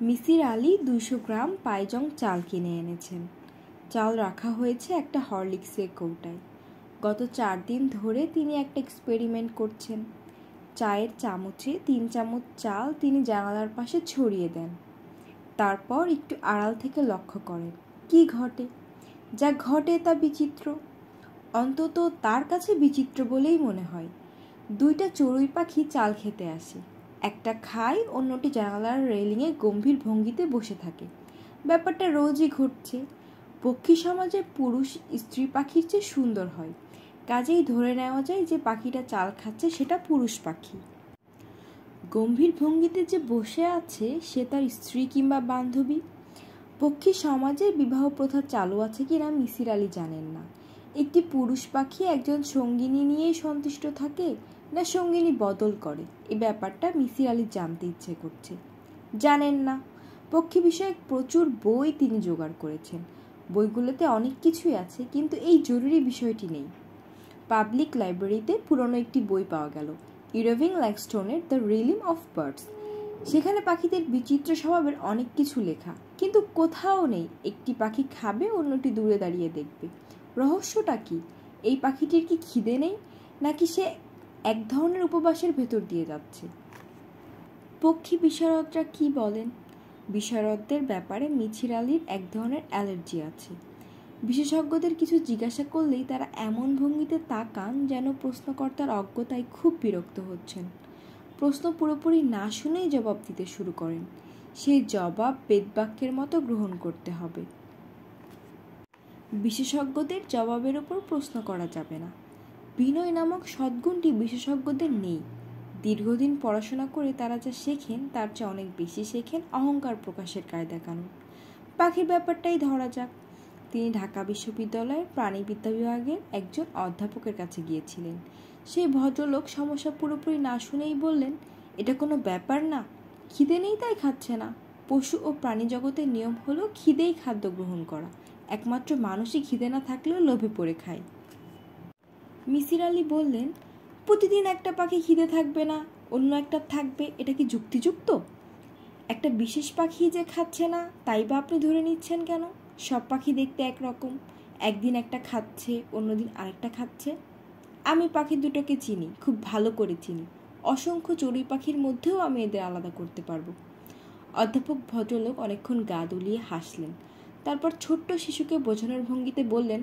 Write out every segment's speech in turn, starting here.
মিসির আলি 200 গ্রাম পাইজং চাল কিনে এনেছেন। চাল রাখা হয়েছে একটা হরলিক্সের কৌটায়। গত 4 দিন ধরে তিনি একটা এক্সপেরিমেন্ট করছেন। চায়ের চামচে 3 চামচ চাল তিনি জানালার পাশে ছড়িয়ে দেন। তারপর একটু আড়াল থেকে লক্ষ্য করেন কি ঘটে। যা ঘটে তা বিচিত্র, অন্তত তার কাছে বিচিত্র বলেই মনে হয়। 2টা চড়ুই পাখি চাল খেতে আসে। একটা খায়, অন্যটি জানালার রেলিংয়ে গম্ভীর ভঙ্গিতে বসে থাকে। ব্যাপারটা রোজই ঘটছে। পক্ষী সমাজে পুরুষ স্ত্রী পাখির চেয়ে সুন্দর হয়, কাজেই ধরে নেওয়া যায় যে পাখিটা চাল খাচ্ছে সেটা পুরুষ পাখি। গম্ভীর ভঙ্গিতে যে বসে আছে সে তার স্ত্রী কিংবা বান্ধবী। পক্ষী সমাজে বিবাহ প্রথা চালু আছে কিনা মিসির আলি জানেন না। একটি পুরুষ পাখি একজন সঙ্গিনী নিয়েই সন্তুষ্ট থাকে না সঙ্গিনী বদল করে, এই ব্যাপারটা মিসির আলি জানতে ইচ্ছে করছে। জানেন না। পক্ষী বিষয়ক প্রচুর বই তিনি জোগাড় করেছেন। বইগুলোতে অনেক কিছুই আছে, কিন্তু এই জরুরি বিষয়টি নেই। পাবলিক লাইব্রেরিতে পুরনো একটি বই পাওয়া গেল, ইরভিং ল্যাংস্টনের দ্য রিলিম অফ বার্ডস। সেখানে পাখিদের বিচিত্র স্বভাবের অনেক কিছু লেখা, কিন্তু কোথাও নেই একটি পাখি খাবে, অন্যটি দূরে দাঁড়িয়ে দেখবে। রহস্যটা কি? এই পাখিটির কি খিদে নেই, নাকি সে এক ধরনের উপবাসের ভেতর দিয়ে যাচ্ছে? পক্ষী বিশারদরা কি বলেন? বিশারদদের ব্যাপারে মিছির আলির এক ধরনের অ্যালার্জি আছে। বিশেষজ্ঞদের কিছু জিজ্ঞাসা করলেই তারা এমন ভঙ্গিতে তাকান যেন প্রশ্নকর্তার অজ্ঞতায় খুব বিরক্ত হচ্ছেন। প্রশ্ন পুরোপুরি না শুনেই জবাব দিতে শুরু করেন। সেই জবাব বেদবাক্যের মতো গ্রহণ করতে হবে। বিশেষজ্ঞদের জবাবের ওপর প্রশ্ন করা যাবে না। বিনয় নামক সদ্গুণটি বিশেষজ্ঞদের নেই। দীর্ঘদিন পড়াশোনা করে তারা যা শেখেন তার চেয়ে অনেক বেশি শেখেন অহংকার প্রকাশের কায়দা কানুন। পাখির ব্যাপারটাই ধরা যাক। তিনি ঢাকা বিশ্ববিদ্যালয়ের প্রাণীবিদ্যা বিভাগের একজন অধ্যাপকের কাছে গিয়েছিলেন। সেই ভদ্রলোক সমস্যা পুরোপুরি না শুনেই বললেন, এটা কোনো ব্যাপার না, খিদে নেই তাই খাচ্ছে না। পশু ও প্রাণী জগতের নিয়ম হলো খিদেই খাদ্য গ্রহণ করা। একমাত্র মানুষই খিদে না থাকলেও লোভে পড়ে খায়। মিসির আলি বললেন, প্রতিদিন একটা পাখি খিদে থাকবে না, অন্য একটা থাকবে, এটা কি যুক্তিযুক্ত? একটা বিশেষ পাখি যে খাচ্ছে না তাই বা আপনি ধরে নিচ্ছেন কেন? সব পাখি দেখতে একরকম, একদিন একটা খাচ্ছে, অন্যদিন আরেকটা খাচ্ছে। আমি পাখি দুটোকে চিনি, খুব ভালো করে চিনি। অসংখ্য চড়ুই পাখির মধ্যেও আমি এদের আলাদা করতে পারবো। অধ্যাপক ভদ্রলোক অনেকক্ষণ গা দুলিয়ে হাসলেন। তারপর ছোট্ট শিশুকে বোঝানোর ভঙ্গিতে বললেন,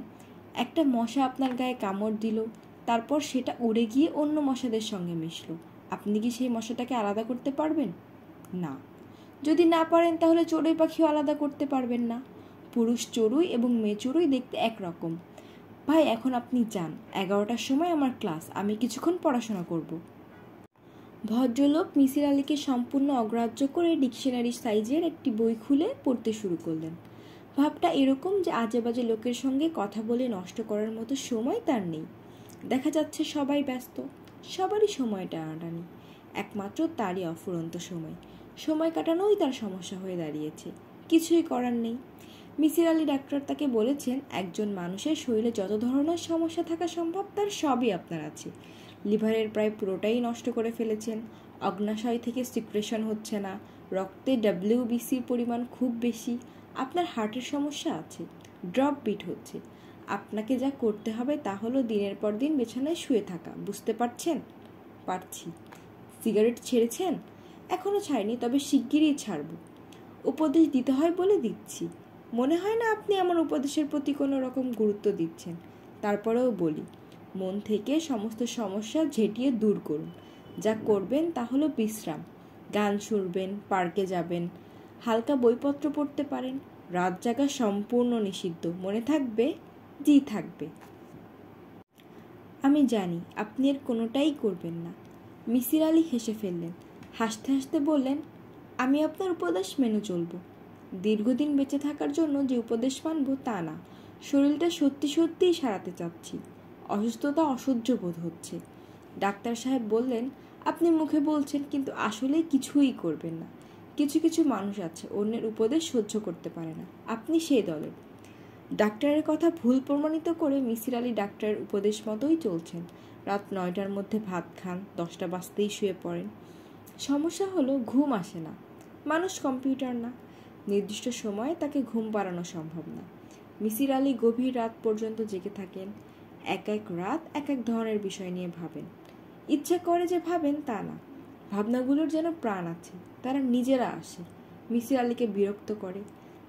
একটা মশা আপনার গায়ে কামড় দিল, তারপর সেটা উড়ে গিয়ে অন্য মশাদের সঙ্গে মিশলো। আপনি কি সেই মশাটাকে আলাদা করতে পারবেন? না। যদি না পারেন তাহলে চড়ুই পাখিও আলাদা করতে পারবেন না। পুরুষ চড়ুই এবং মেয়ে চড়ুই দেখতে একরকম। ভাই, এখন আপনি যান, 11টার সময় আমার ক্লাস, আমি কিছুক্ষণ পড়াশোনা করব। ভদ্রলোক মিসির আলিকে সম্পূর্ণ অগ্রাহ্য করে ডিকশনারি সাইজের একটি বই খুলে পড়তে শুরু করলেন। ভাবটা এরকম যে আজে বাজে লোকের সঙ্গে কথা বলে নষ্ট করার মতো সময় তার নেই। দেখা যাচ্ছে সবাই ব্যস্ত, সবারই সময় টানাটানি, একমাত্র তারই অফুরন্ত সময়। সময় কাটানোই তার সমস্যা হয়ে দাঁড়িয়েছে, কিছুই করার নেই। মিসির আলি ডাক্তার তাকে বলেছেন, একজন মানুষের শরীরে যত ধরনের সমস্যা থাকা সম্ভব তার সবই আপনার আছে। লিভারের প্রায় পুরোটাই নষ্ট করে ফেলেছেন, অগ্নাশয় থেকে সিক্রেশন হচ্ছে না, রক্তে WBCর পরিমাণ খুব বেশি, আপনার হার্টের সমস্যা আছে, ড্রপ বিট হচ্ছে। আপনাকে যা করতে হবে তা হলো দিনের পর দিন বিছানায় শুয়ে থাকা। বুঝতে পারছেন? পারছি। সিগারেট ছেড়েছেন? এখনও ছাড়িনি, তবে শিগগিরই ছাড়ব। উপদেশ দিতে হয় বলে দিচ্ছি। মনে হয় না আপনি আমার উপদেশের প্রতি কোনো রকম গুরুত্ব দিচ্ছেন। তারপরেও বলি, মন থেকে সমস্ত সমস্যা ঝেঁটিয়ে দূর করুন। যা করবেন তা হলো বিশ্রাম। গান শুনবেন, পার্কে যাবেন, হালকা বইপত্র পড়তে পারেন। রাত জাগা সম্পূর্ণ নিষিদ্ধ, মনে থাকবে? জি থাকবে। আমি জানি আপনি এর কোনোটাই করবেন না। মিসির আলি হেসে ফেললেন। হাসতে হাসতে বললেন, আমি আপনার উপদেশ মেনে চলব। দীর্ঘদিন বেঁচে থাকার জন্য যে উপদেশ মানব তা না, শরীরটা সত্যি সত্যিই সারাতে চাচ্ছি। অসুস্থতা অসহ্য বোধ হচ্ছে। ডাক্তার সাহেব বললেন, আপনি মুখে বলছেন কিন্তু আসলে কিছুই করবেন না। কিছু কিছু মানুষ আছে অন্যের উপদেশ সহ্য করতে পারে না, আপনি সেই দলের। ডাক্তারের কথা ভুল প্রমাণিত করে মিসির আলি ডাক্তারের উপদেশ মতোই চলছেন। রাত 9টার মধ্যে ভাত খান, 10টা বাজতেই শুয়ে পড়েন। সমস্যা হলো ঘুম আসে না। মানুষ কম্পিউটার না, নির্দিষ্ট সময়ে তাকে ঘুম পাড়ানো সম্ভব না। মিসির আলি গভীর রাত পর্যন্ত জেগে থাকেন, এক এক রাত এক এক ধরনের বিষয় নিয়ে ভাবেন। ইচ্ছে করে যে ভাবেন তা না, ভাবনাগুলোর যেন প্রাণ আছে, তারা নিজেরা আসে, মিসির আলিকে বিরক্ত করে,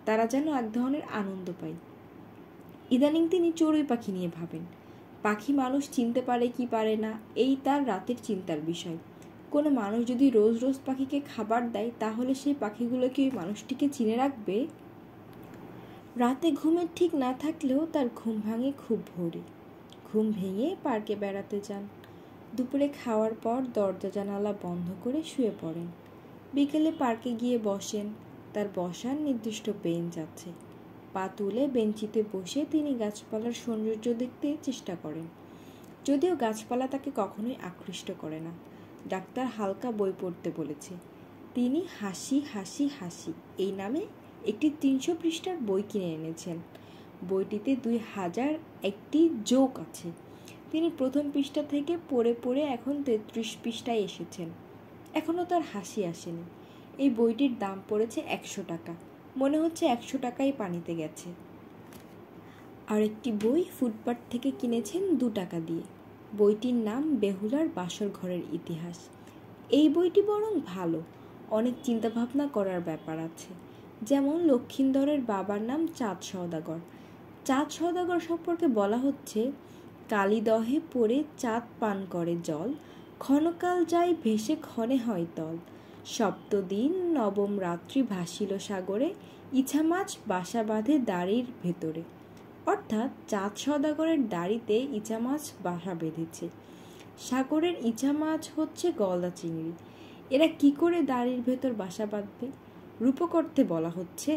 তারা যেন এক ধরনের আনন্দ পায়। ইদানিং তিনি চড়ুই পাখি নিয়ে ভাবেন। পাখি মানুষ চিনতে পারে কি পারে না, এই তার রাতের চিন্তার বিষয়। কোনো মানুষ যদি রোজ রোজ পাখিকে খাবার দেয়, তাহলে সেই পাখিগুলো কি ওই মানুষটিকে চিনে রাখবে? রাতে ঘুমের ঠিক না থাকলেও তার ঘুম ভাঙে খুব ভোরে। ঘুম ভেঙে পার্কে বেড়াতে যান। দুপুরে খাওয়ার পর দরজা জানালা বন্ধ করে শুয়ে পড়েন। বিকেলে পার্কে গিয়ে বসেন। তার বসার নির্দিষ্ট বেঞ্চ আছে। পা তুলে বেঞ্চিতে বসে তিনি গাছপালার সৌন্দর্য দেখতে চেষ্টা করেন, যদিও গাছপালা তাকে কখনোই আকৃষ্ট করে না। ডাক্তার হালকা বই পড়তে বলেছে। তিনি হাসি হাসি হাসি এই নামে একটি 300 পৃষ্ঠার বই কিনে এনেছেন। বইটিতে 2001টি জোক আছে। তিনি প্রথম পৃষ্ঠা থেকে পড়ে পড়ে এখন 33 পৃষ্ঠায় এসেছেন। এখনও তার হাসি আসেনি। এই বইটির দাম পড়েছে 100 টাকা। মনে হচ্ছে 100 টাকাই পানিতে গেছে। আরেকটি বই ফুটপাত থেকে কিনেছেন 2 টাকা দিয়ে। বইটির নাম বেহুলার বাসর ঘরের ইতিহাস। এই বইটি বরং ভালো, অনেক চিন্তাভাবনা করার ব্যাপার আছে। যেমন লক্ষিন্দরের বাবার নাম চাঁদ সওদাগর। চাঁদ সওদাগর সম্পর্কে বলা হচ্ছে, কালিদহে পড়ে চাঁদ পান করে জল, ক্ষণকাল যায় ভেসে ক্ষণে হয় তল, সপ্তদিন নবম রাত্রি ভাসিল সাগরে, ইছা মাছ বাসা বাঁধে দাড়ির ভেতরে। অর্থাৎ চাঁদ সওদাগরের দাড়িতে ইচা মাছ বাসা বেঁধেছে। সাগরের ইচা মাছ হচ্ছে গলদা চিংড়ি। এরা কি করে দাড়ির ভেতর বাসা বাঁধবে? রূপক অর্থে বলা হচ্ছে।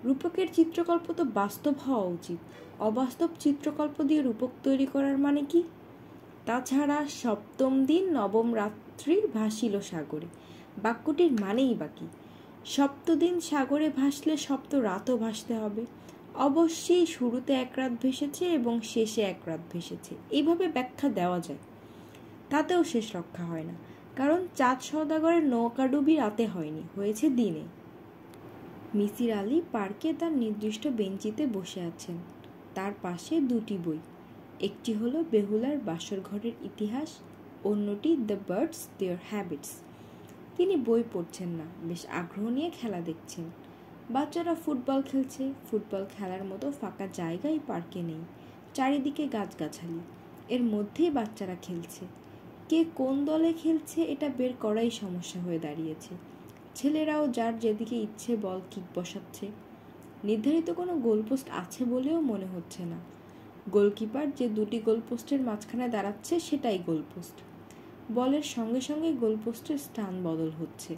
রূপকের চিত্রকল্প তো বাস্তব হওয়া উচিত। অবাস্তব চিত্রকল্প দিয়ে রূপক তৈরি করার মানে কি? তাছাড়া সপ্তম দিন নবম রাত্রি ভাসিল সাগরে, বাক্যটির মানেই বাকি। সপ্তদিন সাগরে ভাসলে সপ্ত রাতও ভাসতে হবে। অবশ্যই শুরুতে এক রাত ভেসেছে এবং শেষে এক রাত ভেসেছে, এইভাবে ব্যাখ্যা দেওয়া যায়। তাতেও শেষ রক্ষা হয় না, কারণ চাঁদ সওদাগরের নৌকাডুবি রাতে হয়নি, হয়েছে দিনে। মিসির আলি পার্কে তার নির্দিষ্ট বেঞ্চিতে বসে আছেন। তার পাশে 2টি বই। একটি হলো বেহুলার বাসর ঘরের ইতিহাস, অন্যটি দ্য বার্ডস দেয়ার হ্যাবিটস। তিনি বই পড়ছেন না, বেশ আগ্রহ নিয়ে খেলা দেখছেন। বাচ্চারা ফুটবল খেলছে। ফুটবল খেলার মতো ফাঁকা জায়গায় পার্কে নেই, চারিদিকে গাছগাছালি। এর মধ্যেই বাচ্চারা খেলছে। কে কোন দলে খেলছে এটা বের করাই সমস্যা হয়ে দাঁড়িয়েছে। ছেলেরাও যার যেদিকে ইচ্ছে বল কিক বসাচ্ছে। নির্ধারিত কোনো গোলপোস্ট আছে বলেও মনে হচ্ছে না। গোলকিপার যে 2টি গোলপোস্টের মাঝখানে দাঁড়াচ্ছে সেটাই গোলপোস্ট। বলের সঙ্গে সঙ্গে গোলপোস্টের স্থান বদল হচ্ছে।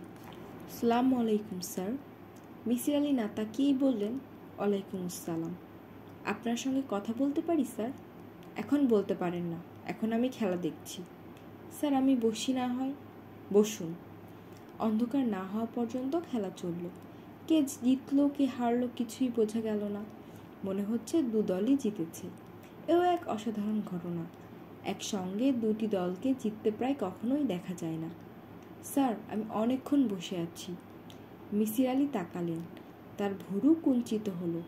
আসসালামু আলাইকুম স্যার। মিসির আলি না তাকিয়েই বললেন, ওয়ালাইকুম আসসালাম। আপনার সঙ্গে কথা বলতে পারি স্যার? এখন বলতে পারেন না, এখন আমি খেলা দেখছি। স্যার আমি বসি না হয়? বসুন। অন্ধকার না হওয়া পর্যন্ত খেলা চলল। কে জিতলো কে হারলো কিছুই বোঝা গেল না। মনে হচ্ছে 2 দলই জিতেছে। এও এক অসাধারণ ঘটনা। একসঙ্গে 2টি দলকে জিততে প্রায় কখনোই দেখা যায় না। স্যার আমি অনেকক্ষণ বসে আছি। মিসির আলি তাকালেন। তার ভুরু কুঞ্চিত হলো।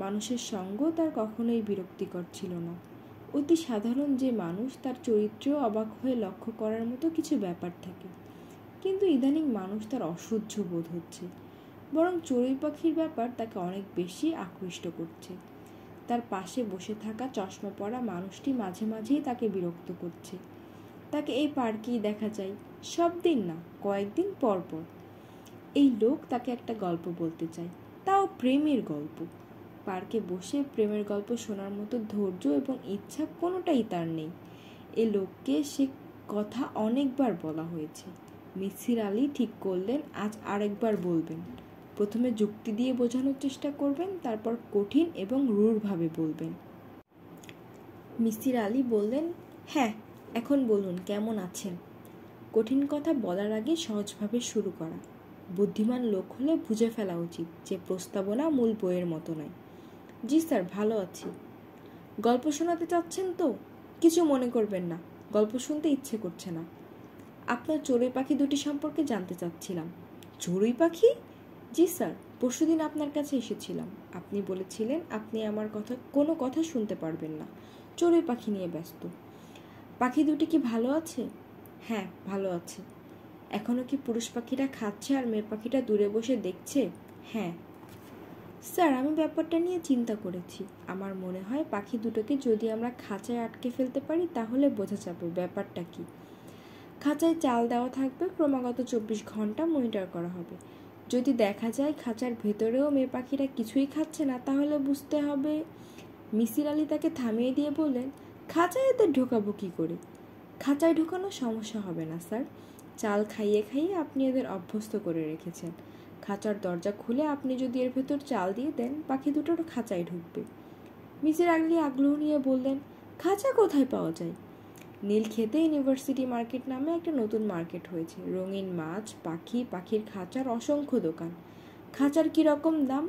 মানুষের সঙ্গ তার কখনোই বিরক্তিকর ছিল না। অতি সাধারণ যে মানুষ, তার চরিত্রেও অবাক হয়ে লক্ষ্য করার মতো কিছু ব্যাপার থাকে। কিন্তু ইদানিং মানুষ তার অসহ্য বোধ হচ্ছে। বরং চড়ুই পাখির ব্যাপার তাকে অনেক বেশি আকৃষ্ট করছে। তার পাশে বসে থাকা চশমা পরা মানুষটি মাঝে মাঝেই তাকে বিরক্ত করছে। তাকে এই পার্কেই দেখা যায়, সব দিন না, কয়েকদিন পর পর। এই লোক তাকে একটা গল্প বলতে চায়, তাও প্রেমের গল্প। পার্কে বসে প্রেমের গল্প শোনার মতো ধৈর্য এবং ইচ্ছা কোনোটাই তার নেই। এ লোককে সে কথা অনেকবার বলা হয়েছে। মিসির আলি ঠিক করলেন আজ আরেকবার বলবেন। প্রথমে যুক্তি দিয়ে বোঝানোর চেষ্টা করবেন, তারপর কঠিন এবং রূঢ়ভাবে বলবেন। মিসির আলি বললেন, হ্যাঁ এখন বলুন কেমন আছেন। কঠিন কথা বলার আগে সহজভাবে শুরু করা। বুদ্ধিমান লোক হলে বুঝে ফেলা উচিত যে প্রস্তাবনা মূল বইয়ের মতো নয়। জি স্যার ভালো আছি। গল্প শোনাতে চাচ্ছেন তো? কিছু মনে করবেন না, গল্প শুনতে ইচ্ছে করছে না। আপনার চড়ুই পাখি 2টি সম্পর্কে জানতে চাচ্ছিলাম। চড়ুই পাখি? জি স্যার, পরশুদিন আপনার কাছে এসেছিলাম। আপনি বলেছিলেন আপনি আমার কোনো কথা শুনতে পারবেন না, চড়ুই পাখি নিয়ে ব্যস্ত। পাখি দুটি কি ভালো আছে? হ্যাঁ, ভালো আছে। এখনো কি পুরুষ পাখিরা খাচ্ছে আর মেয়ে পাখিটা দূরে বসে দেখছে? হ্যাঁ স্যার, আমি ব্যাপারটা নিয়ে চিন্তা করেছি। আমার মনে হয় পাখি দুটোকে যদি আমরা খাঁচায় আটকে ফেলতে পারি তাহলে বোঝা যাবে ব্যাপারটা কি। খাঁচায় চাল দেওয়া থাকবে, ক্রমাগত 24 ঘন্টা মনিটর করা হবে। যদি দেখা যায় খাঁচার ভেতরেও মেয়ে পাখিরা কিছুই খাচ্ছে না, তাহলে বুঝতে হবে। মিসির আলি তাকে থামিয়ে দিয়ে বললেন, খাঁচায় এদের ঢোকাবো কী করে? খাঁচায় ঢোকানো সমস্যা হবে না স্যার। চাল খাইয়ে খাইয়ে আপনি এদের অভ্যস্ত করে রেখেছেন। খাঁচার দরজা খুলে আপনি যদি এর ভেতর চাল দিয়ে দেন, পাখি দুটোর খাঁচায় ঢুকবে। মিসির আলি আগ্রহ নিয়ে বললেন, খাঁচা কোথায় পাওয়া যায়? নীলক্ষেতে ইউনিভার্সিটি মার্কেট নামে একটা নতুন মার্কেট হয়েছে। রঙিন মাছ, পাখি, পাখির খাঁচার অসংখ্য দোকান। খাঁচার কীরকম দাম?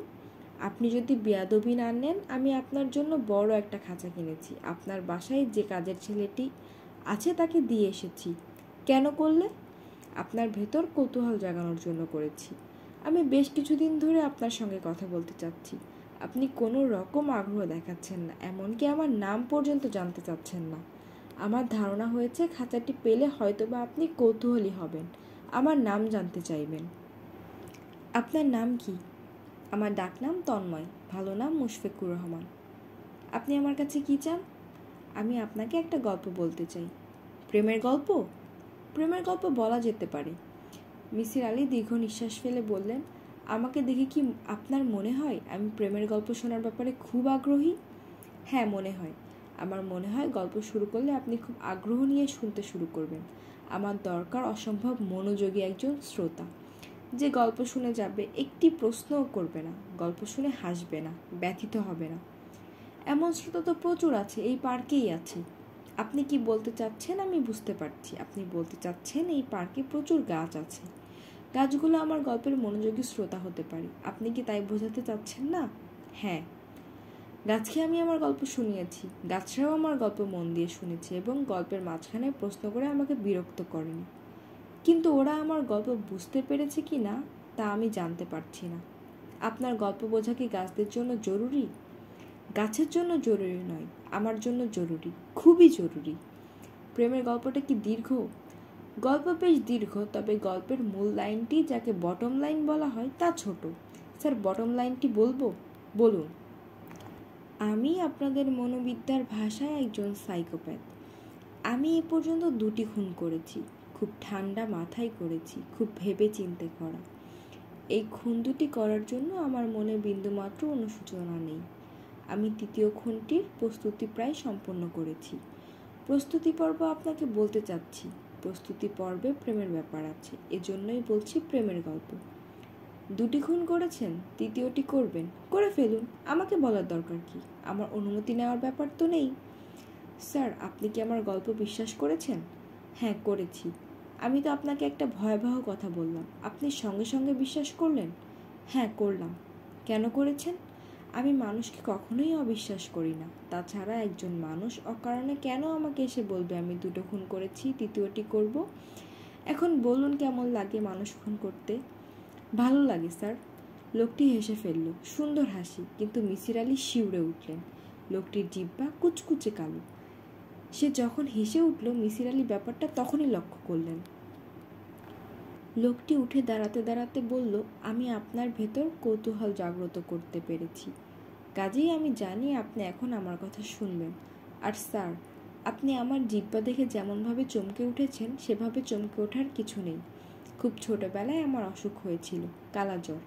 আপনি যদি বেয়াদবি না নেন, আমি আপনার জন্য বড় একটা খাঁচা কিনেছি। আপনার বাসায় যে কাজের ছেলেটি আছে তাকে দিয়ে এসেছি। কেন করলে? আপনার ভেতর কৌতূহল জাগানোর জন্য করেছি। আমি বেশ কিছুদিন ধরে আপনার সঙ্গে কথা বলতে চাচ্ছি। আপনি কোনো রকম আগ্রহ দেখাচ্ছেন না, এমনকি আমার নাম পর্যন্ত জানতে চাচ্ছেন না। আমার ধারণা হয়েছে খাঁচাটি পেলে হয়তোবা আপনি কৌতূহলী হবেন, আমার নাম জানতে চাইবেন। আপনার নাম কি? আমার ডাকনাম তন্ময়, ভালো নাম মুশফিকুর রহমান। আপনি আমার কাছে কি চান? আমি আপনাকে একটা গল্প বলতে চাই। প্রেমের গল্প? প্রেমের গল্প বলা যেতে পারে। মিসির আলি দীর্ঘ নিঃশ্বাস ফেলে বললেন, আমাকে দেখে কি আপনার মনে হয় আমি প্রেমের গল্প শোনার ব্যাপারে খুব আগ্রহী? হ্যাঁ, মনে হয়। আমার মনে হয় গল্প শুরু করলে আপনি খুব আগ্রহ নিয়ে শুনতে শুরু করবেন। আমার দরকার অসম্ভব মনোযোগী একজন শ্রোতা, যে গল্প শুনে যাবে, একটি প্রশ্নও করবে না, গল্প শুনে হাসবে না, ব্যথিত হবে না। এমন শ্রোতা তো প্রচুর আছে, এই পার্কেই আছে। আপনি কি বলতে চাচ্ছেন আমি বুঝতে পারছি। আপনি বলতে চাচ্ছেন এই পার্কে প্রচুর গাছ আছে, গাছগুলো আমার গল্পের মনোযোগী শ্রোতা হতে পারে। আপনি কি তাই বোঝাতে চাচ্ছেন না? হ্যাঁ, গাছকে আমি আমার গল্প শুনিয়েছি, গাছরাও আমার গল্প মন দিয়ে শুনেছে এবং গল্পের মাঝখানে প্রশ্ন করে আমাকে বিরক্ত করেনি। কিন্তু ওরা আমার গল্প বুঝতে পেরেছে কি না তা আমি জানতে পারছি না। আপনার গল্প বোঝা কি গাছদের জন্য জরুরি? গাছের জন্য জরুরি নয়, আমার জন্য জরুরি, খুবই জরুরি। প্রেমের গল্পটা কি দীর্ঘ? গল্প বেশ দীর্ঘ, তবে গল্পের মূল লাইনটি, যাকে বটম লাইন বলা হয়, তা ছোট। স্যার, বটম লাইনটি বলবো? বলুন। আমি আপনাদের মনোবিদ্যার ভাষায় একজন সাইকোপ্যাথ। আমি এ পর্যন্ত 2টি খুন করেছি, খুব ঠান্ডা মাথায় করেছি, খুব ভেবে চিন্তে করা। এই খুন 2টি করার জন্য আমার মনে বিন্দুমাত্র অনুশোচনা নেই। আমি 3য় খুনটির প্রস্তুতি প্রায় সম্পন্ন করেছি। প্রস্তুতি পর্ব আপনাকে বলতে চাচ্ছি। প্রস্তুতি পর্বে প্রেমের ব্যাপার আছে, এজন্যই বলছি প্রেমের গল্প। 2টি খুন করেছেন, 3য়টি করবেন, করে ফেলুন, আমাকে বলার দরকার কি? আমার অনুমতি নেওয়ার ব্যাপার তো নেই। স্যার, আপনি কি আমার গল্প বিশ্বাস করেছেন? হ্যাঁ, করেছি। আমি তো আপনাকে একটা ভয়াবহ কথা বললাম, আপনি সঙ্গে সঙ্গে বিশ্বাস করলেন? হ্যাঁ, করলাম। কেন করেছেন? আমি মানুষকে কখনোই অবিশ্বাস করি না। তাছাড়া একজন মানুষ অকারণে কেন আমাকে এসে বলবে আমি 2টো খুন করেছি, 3য়টি করব? এখন বলুন, কেমন লাগে মানুষ খুন করতে? ভালো লাগে স্যার। লোকটি হেসে ফেলল, সুন্দর হাসি, কিন্তু মিসির আলি শিউরে উঠলেন। লোকটির জিহ্বা কুচকুচে কালো। সে যখন হেসে উঠল, মিসির আলি ব্যাপারটা তখনই লক্ষ্য করলেন। লোকটি উঠে দাঁড়াতে দাঁড়াতে বলল, আমি আপনার ভেতর কৌতূহল জাগ্রত করতে পেরেছি, কাজেই আমি জানি আপনি এখন আমার কথা শুনবেন। আর স্যার, আপনি আমার জিহ্বা দেখে যেমনভাবে চমকে উঠেছেন, সেভাবে চমকে ওঠার কিছু নেই। খুব ছোটবেলায় আমার অসুখ হয়েছিল, কালাজ্বর।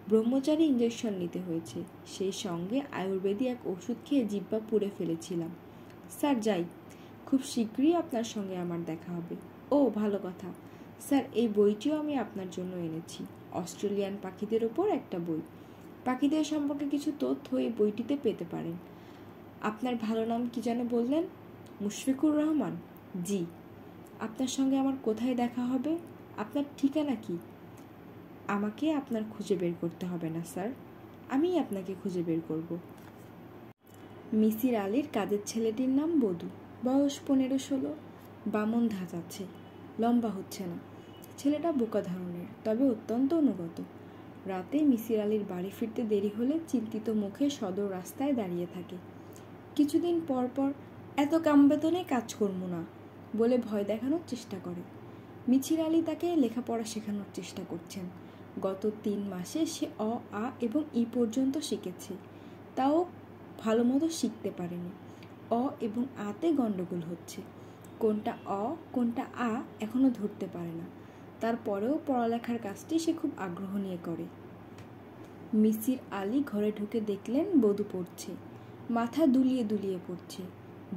ব্রহ্মচারী ইঞ্জেকশন নিতে হয়েছে, সেই সঙ্গে আয়ুর্বেদিক এক ওষুধ খেয়ে জিহ্বা পুড়ে ফেলেছিলাম। স্যার, যাই, খুব শীঘ্রই আপনার সঙ্গে আমার দেখা হবে। ও, ভালো কথা। স্যার, এই বইটিও আমি আপনার জন্য এনেছি, অস্ট্রেলিয়ান পাখিদের ওপর একটা বই। পাখিদের সম্পর্কে কিছু তথ্য এই বইটিতে পেতে পারেন। আপনার ভালো নাম কি যেন বললেন? মুশফিকুর রহমান। জি। আপনার সঙ্গে আমার কোথায় দেখা হবে? আপনার ঠিকানা কি? আমাকে আপনার খুঁজে বের করতে হবে না স্যার, আমিই আপনাকে খুঁজে বের করব। মিসির আলির কাজের ছেলেটির নাম বধূ, বয়স 15-16, বামন ধাঁচ আছে, লম্বা হচ্ছে না, ছেলেটা বোকা ধরনের, তবে অত্যন্ত অনুগত। রাতে মিসির আলির বাড়ি ফিরতে দেরি হলে চিন্তিত মুখে সদর রাস্তায় দাঁড়িয়ে থাকে। কিছুদিন পর পর এত কাম বেতনে কাজ করবো না বলে ভয় দেখানোর চেষ্টা করে। মিছির আলি তাকে লেখাপড়া শেখানোর চেষ্টা করছেন। গত 3 মাসে সে অ, আ এবং ই পর্যন্ত শিখেছে, তাও ভালো মতো শিখতে পারেনি। অ এবং আতে গণ্ডগোল হচ্ছে, কোনটা অ কোনটা আ এখনও ধরতে পারে না। তারপরেও পড়ালেখার কাজটি সে খুব আগ্রহ নিয়ে করে। মিসির আলি ঘরে ঢুকে দেখলেন বধূ পড়ছে, মাথা দুলিয়ে দুলিয়ে পড়ছে,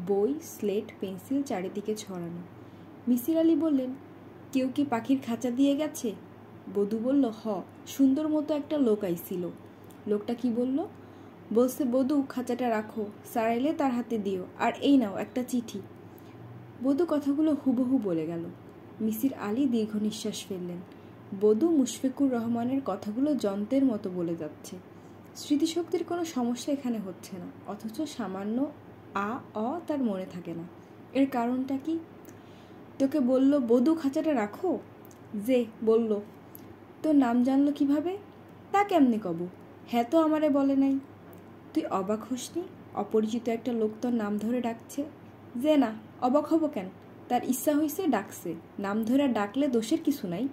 বই, স্লেট, পেন্সিল চারিদিকে ছড়ানো। মিসির আলি বললেন, কেউ কি পাখির খাঁচা দিয়ে গেছে? বধূ বলল, হ, সুন্দর মতো একটা লোক আইছিল। লোকটা কি বলল? বলছে, বধূ খাঁচাটা রাখো, স্যার এলে তার হাতে দিও, আর এই নাও একটা চিঠি। বধূ কথাগুলো হুবহু বলে গেল। মিসির আলি দীর্ঘ নিঃশ্বাস ফেললেন। বধূ মুশফিকুর রহমানের কথাগুলো যন্ত্রের মতো বলে যাচ্ছে। স্মৃতিশক্তির কোনো সমস্যা এখানে হচ্ছে না, অথচ সামান্য আ, অ তার মনে থাকে না। এর কারণটা কি? তোকে বলল বধূ খাঁচাটা রাখো? যে বলল। তোর নাম জানলো কিভাবে? তা কেমনে কব? হ্যাঁ তো আমারে বলে নাই। তুই অবাক হসনি? অপরিচিত একটা লোক তোর নাম ধরে ডাকছে। যে না, অবাক হব কেন? তার ইচ্ছা হয়েছে, ডাকছে। নাম ধরে ডাকলে দোষের কিছু নাই।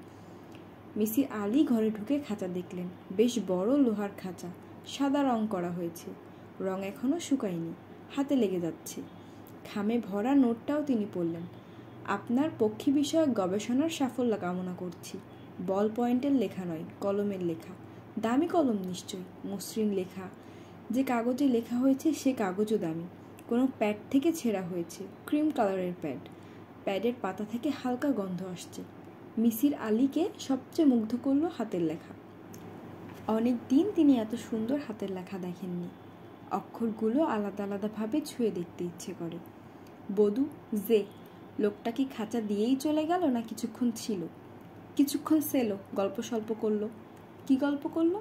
মিসির আলি ঘরে ঢুকে খাঁচা দেখলেন। বেশ বড় লোহার খাঁচা, সাদা রং করা হয়েছে। রং এখনো শুকায়নি, হাতে লেগে যাচ্ছে। খামে ভরা নোটটাও তিনি পড়লেন। আপনার পক্ষী বিষয়ক গবেষণার সাফল্য কামনা করছি। বল পয়েন্টের লেখা নয়, কলমের লেখা। দামি কলম নিশ্চয়ই, মসৃণ লেখা। যে কাগজে লেখা হয়েছে সে কাগজও দামি। কোনো প্যাড থেকে ছেঁড়া হয়েছে, ক্রিম কালারের প্যাড। প্যাডের পাতা থেকে হালকা গন্ধ আসছে। মিসির আলিকে সবচেয়ে মুগ্ধ করল হাতের লেখা। অনেক দিন তিনি এত সুন্দর হাতের লেখা দেখেননি। অক্ষরগুলো আলাদা আলাদাভাবে ছুঁয়ে দেখতে ইচ্ছে করে। বধূ, যে লোকটা কি খাঁচা দিয়েই চলে গেল না কিছুক্ষণ ছিল? কিছুক্ষণ ছিল, গল্প সল্প করলো। কি গল্প করলো?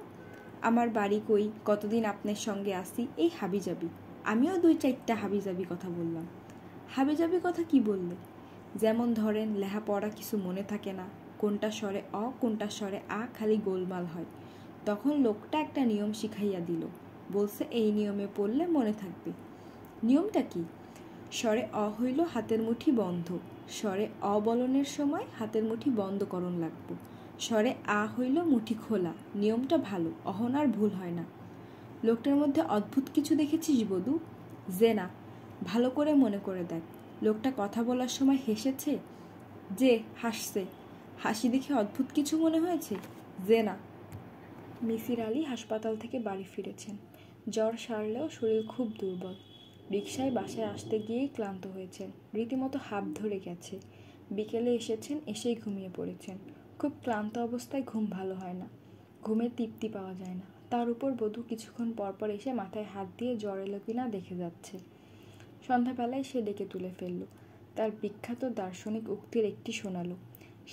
আমার বাড়ি কই, কতদিন আপনার সঙ্গে আসি, এই হাবিজাবি। আমিও 2-4টা হাবিজাবি কথা বললাম। হাবিজাবি কথা কি বললে? যেমন ধরেন, লেখাপড়া কিছু মনে থাকে না, কোনটা স্বরে অ কোনটা স্বরে আ খালি গোলমাল হয়। তখন লোকটা একটা নিয়ম শিখাইয়া দিল, বলছে এই নিয়মে পড়লে মনে থাকবে। নিয়মটা কি? স্বরে অ হইল হাতের মুঠি বন্ধ, স্বরে অ বলনের সময় হাতের মুঠি বন্ধ করণ লাগবে। স্বরে আ হইল মুঠি খোলা। নিয়মটা ভালো, অহন আর ভুল হয় না। লোকটার মধ্যে অদ্ভুত কিছু দেখেছিস বধূ? যে না, ভালো করে মনে করে দেখ। লোকটা কথা বলার সময় হেসেছে? যে হাসছে। হাসি দেখে অদ্ভুত কিছু মনে হয়েছে? যে না। মিসির আলি হাসপাতাল থেকে বাড়ি ফিরেছেন। জ্বর সারলেও শরীর খুব দুর্বল। রিকশায় বাসায় আসতে গিয়েই ক্লান্ত হয়েছেন, রীতিমতো হাঁপ ধরে গেছে। বিকেলে এসেছেন, এসেই ঘুমিয়ে পড়েছেন। খুব ক্লান্ত অবস্থায় ঘুম ভালো হয় না, ঘুমের তৃপ্তি পাওয়া যায় না। তার উপর বধূ কিছুক্ষণ পরপর এসে মাথায় হাত দিয়ে জ্বর এলো কিনা দেখে যাচ্ছে। সন্ধ্যাবেলায় সে ডেকে তুলে ফেলল। তার বিখ্যাত দার্শনিক উক্তির একটি শোনালো,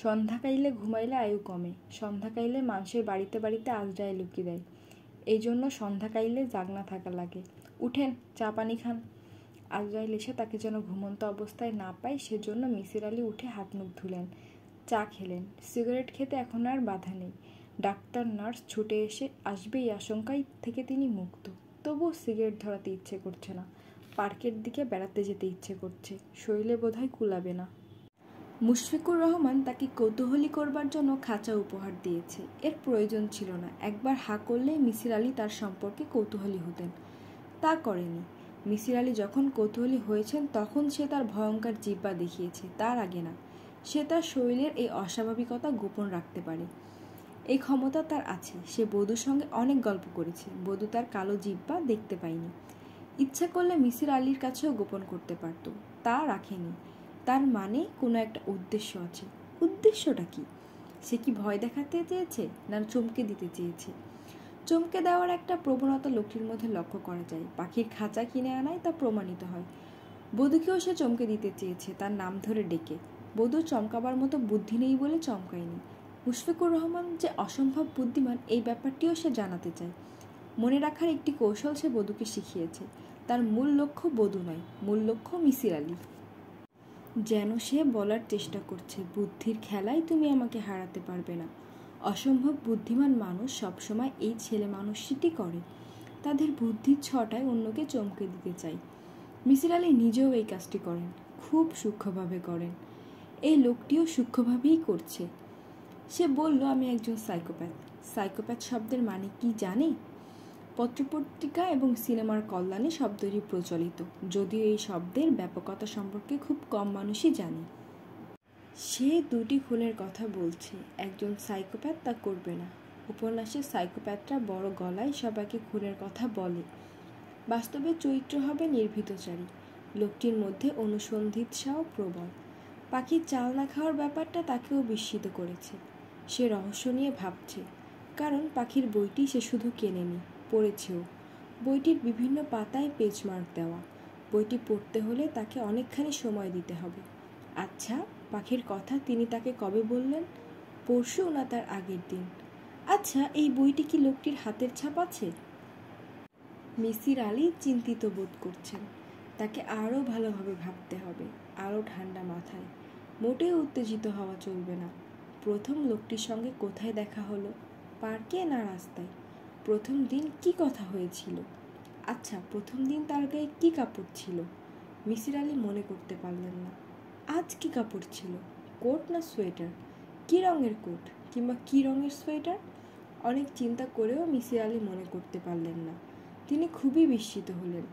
সন্ধ্যা কাইলে ঘুমাইলে আয়ু কমে, সন্ধ্যা কাইলে মানুষের বাড়িতে বাড়িতে আজরায় লুকি দেয়, এই জন্য সন্ধ্যা কাইলে জাগনা থাকা লাগে। উঠেন, চা পানি খান। আজরাইল এসে তাকে যেন ঘুমন্ত অবস্থায় না পায় সেজন্য মিসির আলি উঠে হাত মুখ ধুলেন, চা খেলেন। সিগারেট খেতে এখন আর বাধা নেই। ডাক্তার নার্স ছুটে এসে আসবে এই আশঙ্কায় থেকে তিনি মুক্ত। তবুও সিগারেট ধরাতে ইচ্ছে করছে না। পার্কের দিকে বেড়াতে যেতে ইচ্ছে করছে, শরীরে বোধহয় কুলাবে না। মুশফিকুর রহমান তাকে কৌতূহলী করবার জন্য খাঁচা উপহার দিয়েছে। এর প্রয়োজন ছিল না। একবার হাঁ করলে মিসির আলি তার সম্পর্কে কৌতূহলী হতেন। তা করেনি। মিসির আলি যখন কৌতূহলী হয়েছেন তখন সে তার ভয়ঙ্কর জিহ্বা দেখিয়েছে, তার আগে না। সে তার শরীরের এই অস্বাভাবিকতা গোপন রাখতে পারে, এই ক্ষমতা তার আছে। সে বধূর সঙ্গে অনেক গল্প করেছে, বধূ তার কালো জিহ্বা দেখতে পায়নি। ইচ্ছা করলে মিসির আলির কাছেও গোপন করতে পারত, তা রাখেনি। তার মানে কোনো একটা উদ্দেশ্য আছে। উদ্দেশ্যটা কি? সে কি ভয় দেখাতে চেয়েছে, না চমকে দিতে চেয়েছে? চমকে দেওয়ার একটা প্রবণতা লোকটির মধ্যে লক্ষ্য করা যায়। পাখির খাঁচা কিনে আনায় তা প্রমাণিত হয়। বধূকেও সে চমকে দিতে চেয়েছে, তার নাম ধরে ডেকে। বধূ চমকাবার মতো বুদ্ধি নেই বলে চমকায়নি। মুশফিকুর রহমান যে অসম্ভব বুদ্ধিমান এই ব্যাপারটিও সে জানাতে চায়। মনে রাখার একটি কৌশল সে বধূকে শিখিয়েছে। তার মূল লক্ষ্য বধূ নয়, মূল লক্ষ্য মিসির আলি। যেন সে বলার চেষ্টা করছে, বুদ্ধির খেলায় তুমি আমাকে হারাতে পারবে না। অসম্ভব বুদ্ধিমান মানুষ সবসময় এই ছেলে মানুষটি করে, তাদের বুদ্ধির ছটায় অন্যকে চমকে দিতে চাই। মিসির আলি নিজেও এই কাজটি করেন, খুব সূক্ষ্মভাবে করেন। এই লোকটিও সূক্ষ্মভাবেই করছে। সে বলল, আমি একজন সাইকোপ্যাথ। সাইকোপ্যাথ শব্দের মানে কি জানি? পত্রপত্রিকা এবং সিনেমার কল্যাণে শব্দটি প্রচলিত, যদিও এই শব্দের ব্যাপকতা সম্পর্কে খুব কম মানুষই জানে। সে দুটি খুনের কথা বলছে, একজন সাইকোপ্যাথ তা করবে না। উপন্যাসে সাইকোপ্যাথরা বড় গলায় সবাইকে খুনের কথা বলে। বাস্তবে চরিত্র হবে নির্ভীতচারী। লোকটির মধ্যে অনুসন্ধিৎসাও প্রবল। পাখির চাল না খাওয়ার ব্যাপারটা তাকেও বিস্মিত করেছে। সে রহস্য নিয়ে ভাবছে, কারণ পাখির বইটি সে শুধু কেনেনি, পড়েছেও। বইটির বিভিন্ন পাতায় পেজমার্ক দেওয়া। বইটি পড়তে হলে তাকে অনেকখানি সময় দিতে হবে। আচ্ছা, পাখির কথা তিনি তাকে কবে বললেন? পরশু না তার আগের দিন? আচ্ছা, এই বইটি কি লোকটির হাতের ছাপ আছে? মিসির আলি চিন্তিত বোধ করছেন। তাকে আরও ভালোভাবে ভাবতে হবে, আরও ঠান্ডা মাথায়। মোটেও উত্তেজিত হওয়া চলবে না। প্রথম লোকটির সঙ্গে কোথায় দেখা হলো? পার্কে না রাস্তায়? প্রথম দিন কি কথা হয়েছিল? আচ্ছা, প্রথম দিন তার গায়ে কী কাপড় ছিল? মিসির আলি মনে করতে পারলেন না। আজ কি কাপড় ছিল? কোট না সোয়েটার? কী রঙের কোট কিংবা কী রঙের সোয়েটার? অনেক চিন্তা করেও মিসির আলি মনে করতে পারলেন না। তিনি খুবই বিস্মিত হলেন।